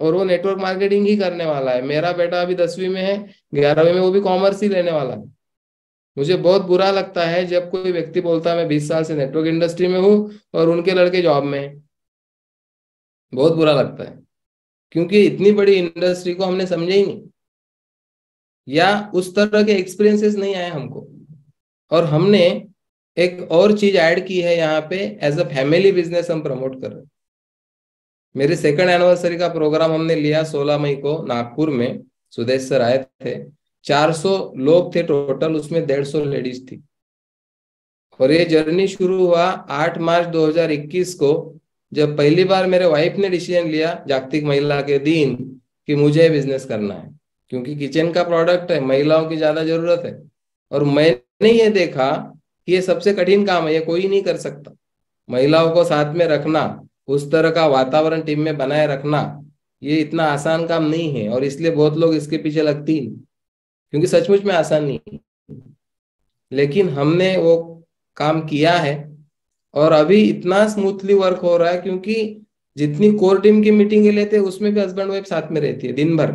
और वो नेटवर्क मार्केटिंग ही करने वाला है। मेरा बेटा अभी 10वीं में है, 11वीं में वो भी कॉमर्स ही लेने वाला है। मुझे बहुत बुरा लगता है जब कोई व्यक्ति बोलता है मैं 20 साल से नेटवर्क इंडस्ट्री में हूँ और उनके लड़के जॉब में हैं। बहुत बुरा लगता है, क्योंकि इतनी बड़ी इंडस्ट्री को हमने समझे ही नहीं, या उस तरह के एक्सपीरियंसेस नहीं आए हमको। और हमने एक और चीज ऐड की है यहाँ पे, एज अ फैमिली बिजनेस हम प्रमोट कर रहे हैं। मेरे सेकंड एनिवर्सरी का प्रोग्राम हमने लिया 16 मई को नागपुर में। सुदेश सर आए थे, 400 लोग थे टोटल, उसमें 150 लेडीज थी। और ये जर्नी शुरू हुआ 8 मार्च 2021 को, जब पहली बार मेरे वाइफ ने डिसीजन लिया जागतिक महिला के दिन कि मुझे बिजनेस करना है। क्योंकि किचन का प्रोडक्ट है, महिलाओं की ज्यादा जरूरत है। और मैंने ये देखा कि ये सबसे कठिन काम है, ये कोई नहीं कर सकता। महिलाओं को साथ में रखना, उस तरह का वातावरण टीम में बनाए रखना, ये इतना आसान काम नहीं है। और इसलिए बहुत लोग इसके पीछे लगती ही नहीं, क्योंकि सचमुच में आसान नहीं है। लेकिन हमने वो काम किया है और अभी इतना स्मूथली वर्क हो रहा है, क्योंकि जितनी कोर टीम की मीटिंग लेते हैं उसमें भी हस्बैंड वाइफ साथ में रहती है दिन भर।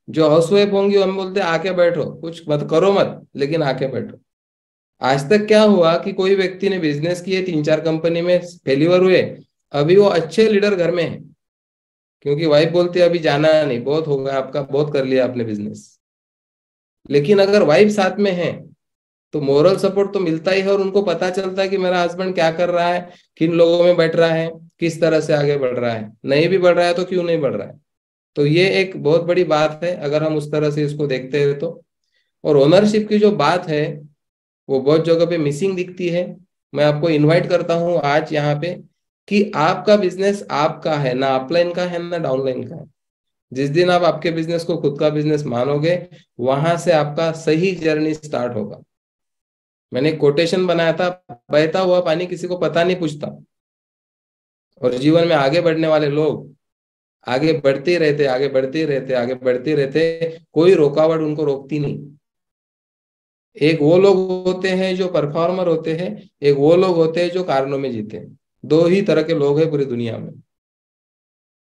जो हाउस वाइफ होंगी हम बोलते हैं आके बैठो, कुछ मत करो मत, लेकिन आके बैठो। आज तक क्या हुआ कि कोई व्यक्ति ने बिजनेस किए, 3-4 कंपनी में फेल्यूर हुए, अभी वो अच्छे लीडर घर में है, क्योंकि वाइफ बोलती है अभी जाना नहीं, बहुत हो गया आपका, बहुत कर लिया आपने बिजनेस। लेकिन अगर वाइफ साथ में है तो मोरल सपोर्ट तो मिलता ही है, और उनको पता चलता है कि मेरा हस्बैंड क्या कर रहा है, किन लोगों में बैठ रहा है, किस तरह से आगे बढ़ रहा है, नहीं भी बढ़ रहा है तो क्यों नहीं बढ़ रहा है। तो ये एक बहुत बड़ी बात है अगर हम उस तरह से इसको देखते हैं तो। और ओनरशिप की जो बात है वो बहुत जगह पे मिसिंग दिखती है। मैं आपको इनवाइट करता हूँ आज यहाँ पे कि आपका बिजनेस आपका है, ना अपलाइन का है ना डाउनलाइन का है। जिस दिन आप आपके बिजनेस को खुद का बिजनेस मानोगे, वहां से आपका सही जर्नी स्टार्ट होगा। मैंने कोटेशन बनाया था, बहता हुआ पानी किसी को पता नहीं पूछता। और जीवन में आगे बढ़ने वाले लोग आगे बढ़ते ही रहते, आगे बढ़ते ही रहते, आगे बढ़ते ही रहते, कोई रुकावट उनको रोकती नहीं। एक वो लोग होते हैं जो परफॉर्मर होते हैं, एक वो लोग होते हैं जो कारणों में जीते हैं। दो ही तरह के लोग हैं पूरी दुनिया में।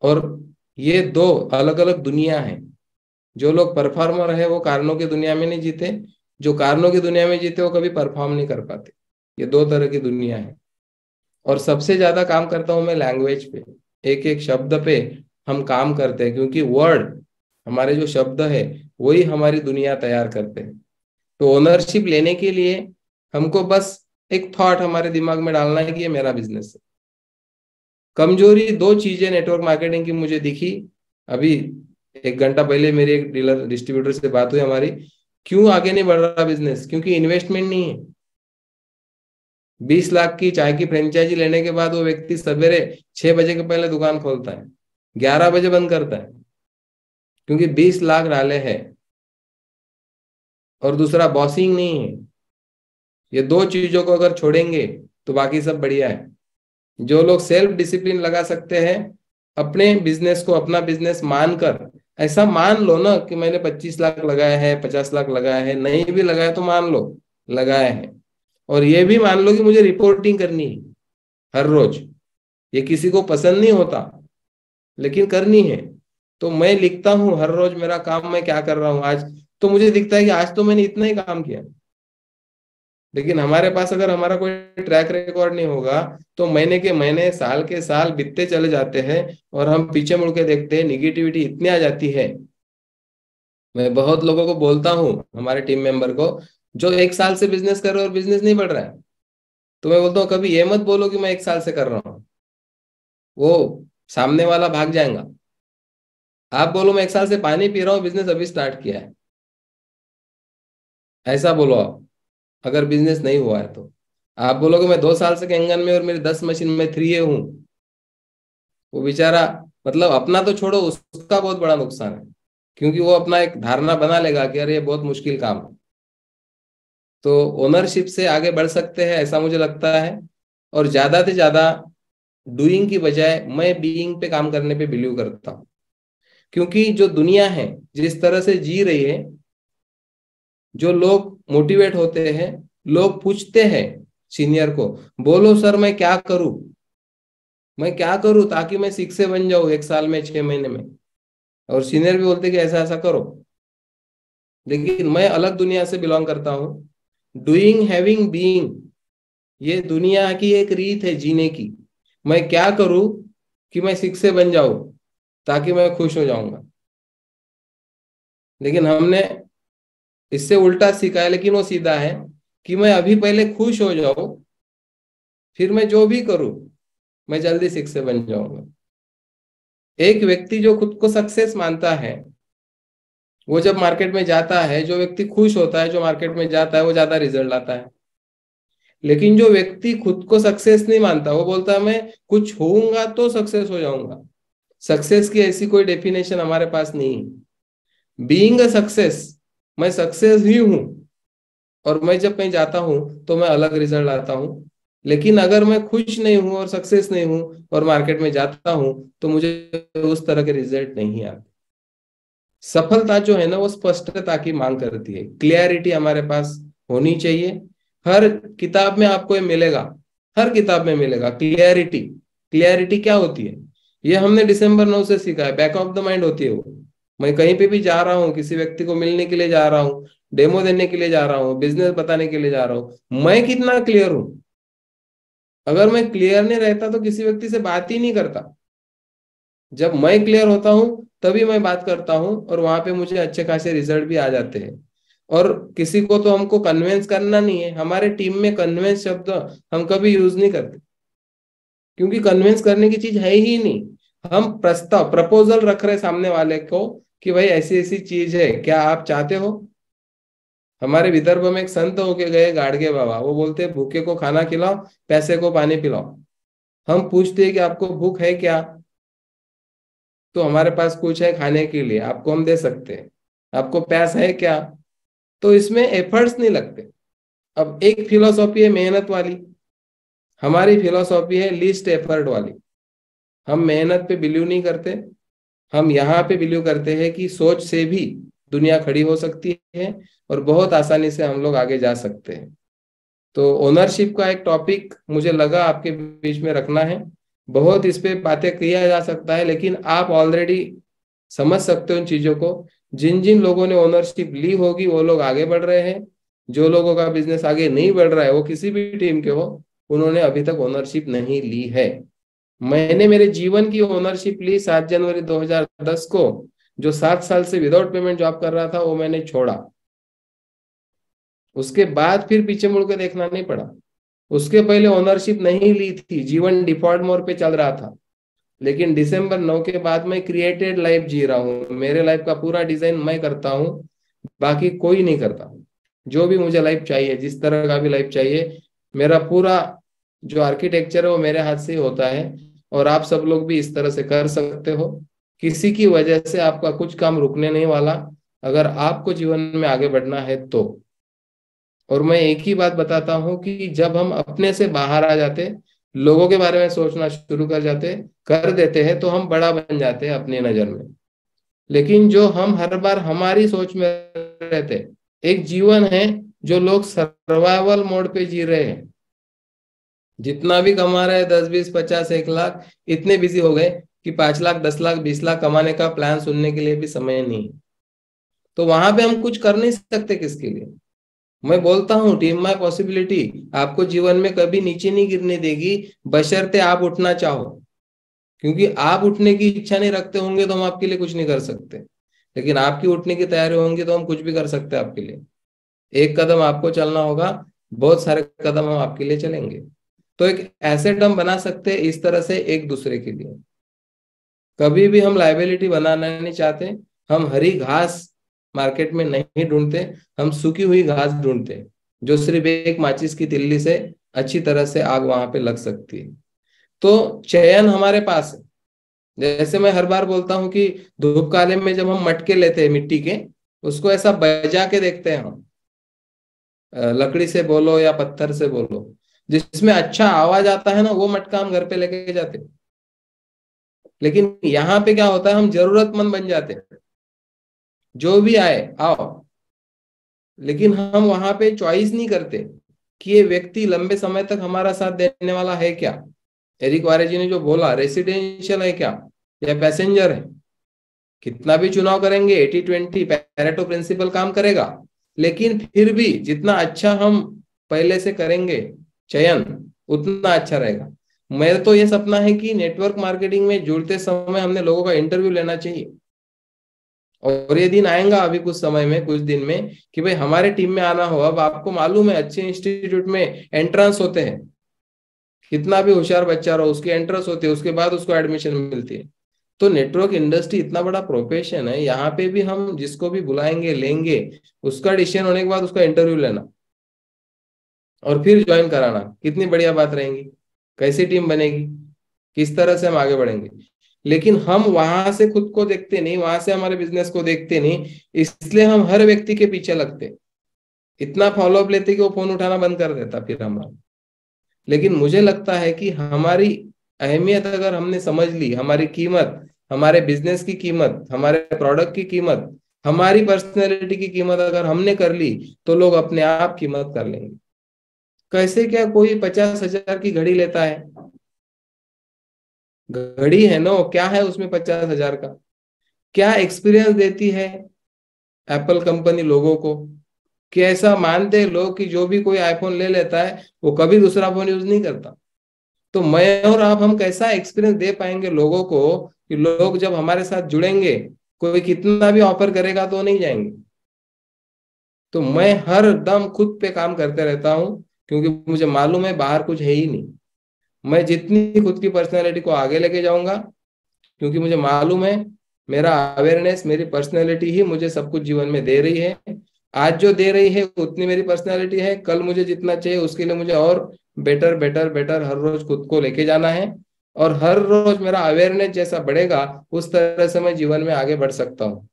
और ये दो अलग अलग दुनिया है। जो लोग परफॉर्मर है वो कारणों की दुनिया में नहीं जीते, जो कारणों की दुनिया में जीते वो कभी परफॉर्म नहीं कर पाते। ये दो तरह की दुनिया है। और सबसे ज्यादा काम करता हूं मैं लैंग्वेज पे, एक एक शब्द पे हम काम करते हैं, क्योंकि वर्ड, हमारे जो शब्द है वही हमारी दुनिया तैयार करते हैं। तो ओनरशिप लेने के लिए हमको बस एक थॉट हमारे दिमाग में डालना है कि ये मेरा बिजनेस है। कमजोरी दो चीजें नेटवर्क मार्केटिंग की मुझे दिखी अभी। एक घंटा पहले मेरी एक डीलर डिस्ट्रीब्यूटर से बात हुई हमारी, क्यों आगे नहीं बढ़ रहा बिजनेस? क्योंकि इन्वेस्टमेंट नहीं है। 20 लाख की चाय की फ्रेंचाइजी लेने के बाद वो व्यक्ति सवेरे 6 बजे के पहले दुकान खोलता है, 11 बजे बंद करता है, क्योंकि 20 लाख डाले हैं। और दूसरा बॉसिंग नहीं है। ये दो चीजों को अगर छोड़ेंगे तो बाकी सब बढ़िया है। जो लोग सेल्फ डिसिप्लिन लगा सकते हैं अपने बिजनेस को अपना बिजनेस मानकर, ऐसा मान लो ना कि मैंने 25 लाख लगाया है, 50 लाख लगाया है, नहीं भी लगाया तो मान लो लगाया है। और ये भी मान लो कि मुझे रिपोर्टिंग करनी है हर रोज। ये किसी को पसंद नहीं होता लेकिन करनी है। तो मैं लिखता हूँ हर रोज मेरा काम, मैं क्या कर रहा हूँ आज। तो मुझे दिखता है कि आज तो मैंने इतना ही काम किया। लेकिन हमारे पास अगर हमारा कोई ट्रैक रिकॉर्ड नहीं होगा तो महीने के महीने, साल के साल बीतते चले जाते हैं, और हम पीछे मुड़ के देखते हैं निगेटिविटी इतनी आ जाती है। मैं बहुत लोगों को बोलता हूँ, हमारे टीम मेंबर को, जो 1 साल से बिजनेस कर रहे हो और बिजनेस नहीं बढ़ रहा है, तो मैं बोलता हूँ कभी ये मत बोलो कि मैं 1 साल से कर रहा हूँ। वो सामने वाला भाग जाएगा। आप बोलो मैं 1 साल से पानी पी रहा हूँ, बिजनेस अभी स्टार्ट किया है, ऐसा बोलो आप। अगर बिजनेस नहीं हुआ है तो आप बोलोगे मैं 2 साल से कैंगन में और मेरी 10 मशीन में 3 हूँ, वो बेचारा, मतलब अपना तो छोड़ो, उसका बहुत बड़ा नुकसान है। क्योंकि वो अपना एक धारणा बना लेगा कि अरे ये बहुत मुश्किल काम है। तो ओनरशिप से आगे बढ़ सकते हैं ऐसा मुझे लगता है। और ज्यादा से ज्यादा डूइंग की बजाय मैं बीइंग पे काम करने पे बिलीव करता हूँ। क्योंकि जो दुनिया है जिस तरह से जी रही है, जो लोग मोटिवेट होते हैं, लोग पूछते हैं सीनियर को, बोलो सर मैं क्या करूं, मैं क्या करूं ताकि मैं सिक्स से बन जाऊं 1 साल में, 6 महीने में। और सीनियर भी बोलते कि ऐसा ऐसा करो। लेकिन मैं अलग दुनिया से बिलोंग करता हूँ। डूइंग, हैविंग, बीइंग, ये दुनिया की एक रीत है जीने की। मैं क्या करूं कि मैं सिक्स से बन जाऊं ताकि मैं खुश हो जाऊंगा। लेकिन हमने इससे उल्टा सीखा है, लेकिन वो सीधा है कि मैं अभी पहले खुश हो जाऊं, फिर मैं जो भी करूं मैं जल्दी सिक्स से बन जाऊंगा। एक व्यक्ति जो खुद को सक्सेस मानता है, वो जब मार्केट में जाता है, जो व्यक्ति खुश होता है जो मार्केट में जाता है वो ज्यादा रिजल्ट लाता है। लेकिन जो व्यक्ति खुद को सक्सेस नहीं मानता, वो बोलता है मैं कुछ होऊंगा तो सक्सेस हो जाऊंगा। सक्सेस की ऐसी कोई डेफिनेशन हमारे पास नहीं है। बीइंग अ सक्सेस, मैं सक्सेस ही हूं, और मैं जब कहीं जाता हूं तो मैं अलग रिजल्ट लाता हूं। लेकिन अगर मैं खुश नहीं हूं और सक्सेस नहीं हूं और मार्केट में जाता हूं तो मुझे उस तरह के रिजल्ट नहीं आते। सफलता जो है ना वो स्पष्टता की मांग करती है, क्लियरिटी हमारे पास होनी चाहिए। हर किताब में आपको ये मिलेगा, हर किताब में मिलेगा क्लियरिटी। क्लियरिटी क्या होती है? ये हमने दिसंबर 9 से सीखा है, बैक ऑफ द माइंड होती है वो। मैं कहीं पे भी जा रहा हूँ, किसी व्यक्ति को मिलने के लिए जा रहा हूँ, डेमो देने के लिए जा रहा हूँ, बिजनेस बताने के लिए जा रहा हूँ, मैं कितना क्लियर हूँ। अगर मैं क्लियर नहीं रहता तो किसी व्यक्ति से बात ही नहीं करता। जब मैं क्लियर होता हूँ तभी मैं बात करता हूँ, और वहां पे मुझे अच्छे खासे रिजल्ट भी आ जाते हैं। और किसी को तो हमको कन्विंस करना नहीं है। हमारे टीम में कन्विंस शब्द हम कभी यूज नहीं करते, क्योंकि कन्विंस करने की चीज है ही नहीं। हम प्रस्ताव, प्रपोजल रख रहे सामने वाले को कि भाई ऐसी ऐसी चीज है, क्या आप चाहते हो? हमारे विदर्भ में एक संत होके गए गाड़गे बाबा, वो बोलते हैं भूखे को खाना खिलाओ, पैसे को पानी पिलाओ। हम पूछते हैं कि आपको भूख है क्या? तो हमारे पास कुछ है खाने के लिए, आपको हम दे सकते हैं। आपको प्यास है क्या? तो इसमें एफर्ट्स नहीं लगते। अब एक फिलोसॉफी है मेहनत वाली, हमारी फिलोसॉफी है लीस्ट एफर्ट वाली। हम मेहनत पे बिलीव नहीं करते। हम यहाँ पे बिलीव करते हैं कि सोच से भी दुनिया खड़ी हो सकती है और बहुत आसानी से हम लोग आगे जा सकते हैं। तो ओनरशिप का एक टॉपिक मुझे लगा आपके बीच में रखना है। बहुत इस पे बातें किया जा सकता है, लेकिन आप ऑलरेडी समझ सकते हो इन चीजों को। जिन जिन लोगों ने ओनरशिप ली होगी वो लोग आगे बढ़ रहे हैं। जो लोगों का बिजनेस आगे नहीं बढ़ रहा है, वो किसी भी टीम के हो, उन्होंने अभी तक ओनरशिप नहीं ली है। मैंने मेरे जीवन की ओनरशिप ली 7 जनवरी 2010 को। जो 7 साल से विदाउट पेमेंट जॉब कर रहा था वो मैंने छोड़ा। उसके बाद फिर पीछे मुड़ के देखना नहीं पड़ा। उसके पहले ओनरशिप नहीं ली थी, जीवन डिफॉल्ट मोड पे चल रहा था। लेकिन दिसंबर 9 के बाद मैं क्रिएटेड लाइफ जी रहा हूँ। मेरे लाइफ का पूरा डिजाइन मैं करता हूँ, बाकी कोई नहीं करता। जो भी मुझे लाइफ चाहिए, जिस तरह का भी लाइफ चाहिए, मेरा पूरा जो आर्किटेक्चर है वो मेरे हाथ से ही होता है। और आप सब लोग भी इस तरह से कर सकते हो। किसी की वजह से आपका कुछ काम रुकने नहीं वाला, अगर आपको जीवन में आगे बढ़ना है तो। और मैं एक ही बात बताता हूँ कि जब हम अपने से बाहर आ जाते, लोगों के बारे में सोचना शुरू कर देते हैं, तो हम बड़ा बन जाते हैं अपनी नजर में। लेकिन जो हम हर बार हमारी सोच में रहते, एक जीवन है जो लोग सर्वाइवल मोड पे जी रहे हैं। जितना भी कमा रहे हैं, 10, 20, 50, 1 लाख, इतने बिजी हो गए कि 5 लाख, 10 लाख, 20 लाख कमाने का प्लान सुनने के लिए भी समय नहीं है। तो वहां पे हम कुछ कर नहीं सकते किसके लिए। मैं बोलता हूँ टीम माय पॉसिबिलिटी आपको जीवन में कभी नीचे नहीं गिरने देगी, बशर्ते आप उठना चाहो। क्योंकि आप उठने की इच्छा नहीं रखते होंगे तो हम आपके लिए कुछ नहीं कर सकते, लेकिन आपकी उठने की तैयारी होंगी तो हम कुछ भी कर सकते हैं आपके लिए। एक कदम आपको चलना होगा, बहुत सारे कदम हम आपके लिए चलेंगे। तो एक एसेट हम बना सकते हैं इस तरह से एक दूसरे के लिए। कभी भी हम लाइबिलिटी बनाना नहीं चाहते। हम हरी घास मार्केट में नहीं ढूंढते, हम सूखी हुई घास ढूंढते, जो सिर्फ एक माचिस की तिल्ली से अच्छी तरह से आग वहां पे लग सकती है। तो चयन हमारे पास है। जैसे मैं हर बार बोलता हूँ कि धूप काले में जब हम मटके लेते हैं मिट्टी के, उसको ऐसा बजा के देखते हैं हम, लकड़ी से बोलो या पत्थर से बोलो, जिसमें अच्छा आवाज आता है ना, वो मटका हम घर पे लेके जाते हैं। लेकिन यहाँ पे क्या होता है, हम जरूरतमंद बन जाते हैं, जो भी आए आओ। लेकिन हम वहां पे चॉइस नहीं करते कि ये व्यक्ति लंबे समय तक हमारा साथ देने वाला है क्या। एरिक वारे जी ने जो बोला, रेसिडेंशियल है क्या या पैसेंजर है। कितना भी चुनाव करेंगे, 80-20 पैरेटो प्रिंसिपल काम करेगा। लेकिन फिर भी जितना अच्छा हम पहले से करेंगे चयन, उतना अच्छा रहेगा। मेरा तो ये सपना है कि नेटवर्क मार्केटिंग में जुड़ते समय हमने लोगों का इंटरव्यू लेना चाहिए। और ये दिन आएगा अभी कुछ समय में, कुछ दिन में, कि भाई हमारे टीम में आना हो। अब आपको मालूम है अच्छे इंस्टीट्यूट में एंट्रेंस होते हैं। कितना भी होशियार बच्चा रहो, उसकी एंट्रेंस होती है, उसके बाद उसको एडमिशन मिलती है। तो नेटवर्क इंडस्ट्री इतना बड़ा प्रोफेशन है, यहाँ पे भी हम जिसको भी बुलाएंगे लेंगे, उसका डिसीजन होने के बाद उसका इंटरव्यू लेना और फिर ज्वाइन कराना, कितनी बढ़िया बात रहेगी। कैसी टीम बनेगी, किस तरह से हम आगे बढ़ेंगे। लेकिन हम वहां से खुद को देखते नहीं, वहां से हमारे बिजनेस को देखते नहीं, इसलिए हम हर व्यक्ति के पीछे लगते, इतना फॉलोअप लेते कि वो फोन उठाना बंद कर देता फिर हमारा। लेकिन मुझे लगता है कि हमारी अहमियत अगर हमने समझ ली, हमारी कीमत, हमारे बिजनेस की कीमत, हमारे प्रोडक्ट की कीमत, हमारी पर्सनैलिटी की कीमत अगर हमने कर ली, तो लोग अपने आप कीमत कर लेंगे। कैसे क्या कोई 50,000 की घड़ी लेता है, घड़ी है ना, क्या है उसमें 50,000 का, क्या एक्सपीरियंस देती है एप्पल कंपनी लोगों को। कि ऐसा मानते हैं लोग कि जो भी कोई आईफोन ले लेता है वो कभी दूसरा फोन यूज नहीं करता। तो मैं और आप, हम कैसा एक्सपीरियंस दे पाएंगे लोगों को कि लोग जब हमारे साथ जुड़ेंगे, कोई कितना भी ऑफर करेगा तो नहीं जाएंगे। तो मैं हर दम खुद पे काम करते रहता हूँ, क्योंकि मुझे मालूम है बाहर कुछ है ही नहीं। मैं जितनी खुद की पर्सनैलिटी को आगे लेके जाऊंगा, क्योंकि मुझे मालूम है मेरा अवेयरनेस, मेरी पर्सनैलिटी ही मुझे सब कुछ जीवन में दे रही है। आज जो दे रही है उतनी मेरी पर्सनैलिटी है, कल मुझे जितना चाहिए उसके लिए मुझे और बेटर बेटर बेटर हर रोज खुद को लेके जाना है। और हर रोज मेरा अवेयरनेस जैसा बढ़ेगा, उस तरह से मैं जीवन में आगे बढ़ सकता हूँ।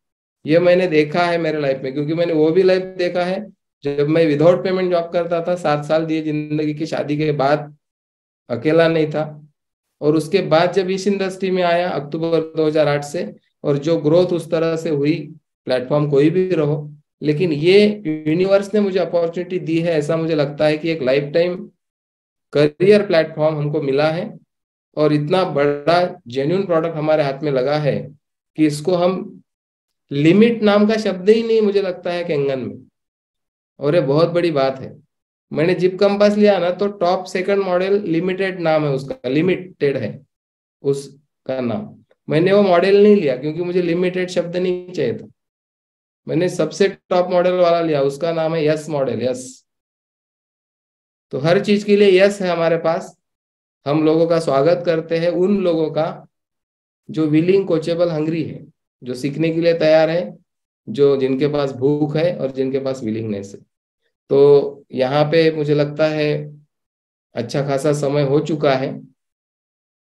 ये मैंने देखा है मेरे लाइफ में, क्योंकि मैंने वो भी लाइफ देखा है जब मैं विदाउट पेमेंट जॉब करता था। 7 साल दिए जिंदगी की, शादी के बाद अकेला नहीं था। और उसके बाद जब इस इंडस्ट्री में आया अक्टूबर 2008 से, और जो ग्रोथ उस तरह से हुई, प्लेटफॉर्म कोई भी रहो, लेकिन ये यूनिवर्स ने मुझे अपॉर्चुनिटी दी है, ऐसा मुझे लगता है कि एक लाइफ टाइम करियर प्लेटफॉर्म हमको मिला है, और इतना बड़ा जेन्युइन प्रोडक्ट हमारे हाथ में लगा है कि इसको हम, लिमिट नाम का शब्द ही नहीं मुझे लगता है कैंगन में, और ये बहुत बड़ी बात है। मैंने जिप कंपास लिया ना, तो टॉप सेकंड मॉडल लिमिटेड नाम है उसका, लिमिटेड है उसका नाम। मैंने वो मॉडल नहीं लिया क्योंकि मुझे लिमिटेड शब्द नहीं चाहिए था, मैंने सबसे टॉप मॉडल वाला लिया, उसका नाम है यस मॉडल, यस। तो हर चीज के लिए यस है हमारे पास। हम लोगों का स्वागत करते हैं, उन लोगों का जो विलिंग, कोचेबल, हंग्री है, जो सीखने के लिए तैयार है, जो जिनके पास भूख है और जिनके पास विलिंगनेस है। तो यहाँ पे मुझे लगता है अच्छा खासा समय हो चुका है।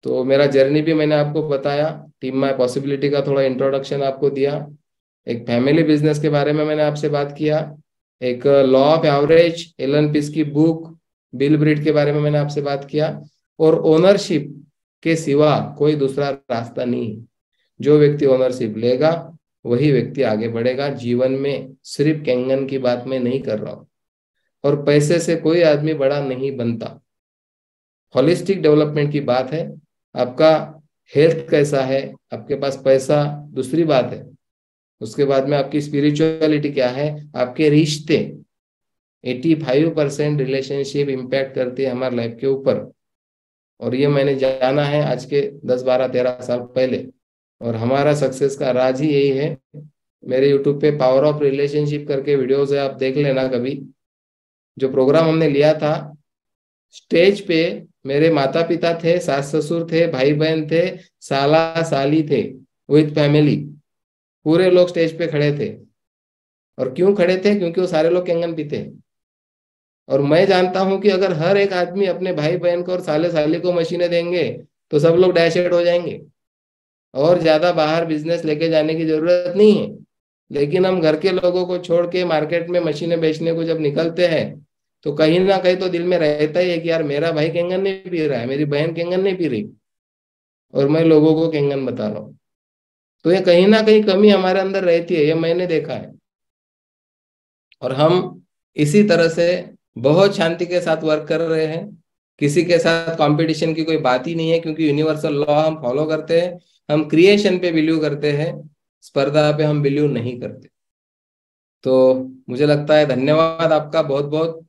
तो मेरा जर्नी भी मैंने आपको बताया, टीम माय पॉसिबिलिटी का थोड़ा इंट्रोडक्शन आपको दिया, एक फैमिली बिजनेस के बारे में मैंने आपसे बात किया, एक law of average Allan Pease की बुक बिल ब्रीड के बारे में मैंने आपसे बात किया, और ओनरशिप के सिवा कोई दूसरा रास्ता नहीं है। जो व्यक्ति ओनरशिप लेगा वही व्यक्ति आगे बढ़ेगा जीवन में। सिर्फ कैंगन की बात मैं नहीं कर रहा हूँ, और पैसे से कोई आदमी बड़ा नहीं बनता। होलिस्टिक डेवलपमेंट की बात है। आपका हेल्थ कैसा है, आपके पास पैसा दूसरी बात है, उसके बाद में आपकी स्पिरिचुअलिटी क्या है, आपके रिश्ते। 85% रिलेशनशिप इम्पैक्ट करती है हमारे लाइफ के ऊपर, और ये मैंने जाना है आज के 10 12 13 साल पहले। और हमारा सक्सेस का राज ही यही है। मेरे यूट्यूब पे पावर ऑफ रिलेशनशिप करके वीडियोस है, आप देख लेना कभी। जो प्रोग्राम हमने लिया था, स्टेज पे मेरे माता पिता थे, सास ससुर थे, भाई बहन थे, साला साली थे, विथ फैमिली। पूरे लोग स्टेज पे खड़े थे। और क्यों खड़े थे? क्योंकि वो सारे लोग कैंगन पीते हैं। और मैं जानता हूं कि अगर हर एक आदमी अपने भाई बहन को और साले साली को मशीनें देंगे तो सब लोग डैशेड हो जाएंगे, और ज्यादा बाहर बिजनेस लेके जाने की जरूरत नहीं है। लेकिन हम घर के लोगों को छोड़ के मार्केट में मशीनें बेचने को जब निकलते हैं, तो कहीं ना कहीं तो दिल में रहता ही है कि यार मेरा भाई कैंगन नहीं पी रहा है, मेरी बहन कैंगन नहीं पी रही, और मैं लोगों को कैंगन बता रहा हूँ। तो ये कहीं ना कहीं कमी हमारे अंदर रहती है, ये मैंने देखा है। और हम इसी तरह से बहुत शांति के साथ वर्क कर रहे हैं। किसी के साथ कंपटीशन की कोई बात ही नहीं है, क्योंकि यूनिवर्सल लॉ हम फॉलो करते हैं। हम क्रिएशन पे बिलीव करते हैं, स्पर्धा पे हम बिलीव नहीं करते। तो मुझे लगता है, धन्यवाद आपका बहुत बहुत।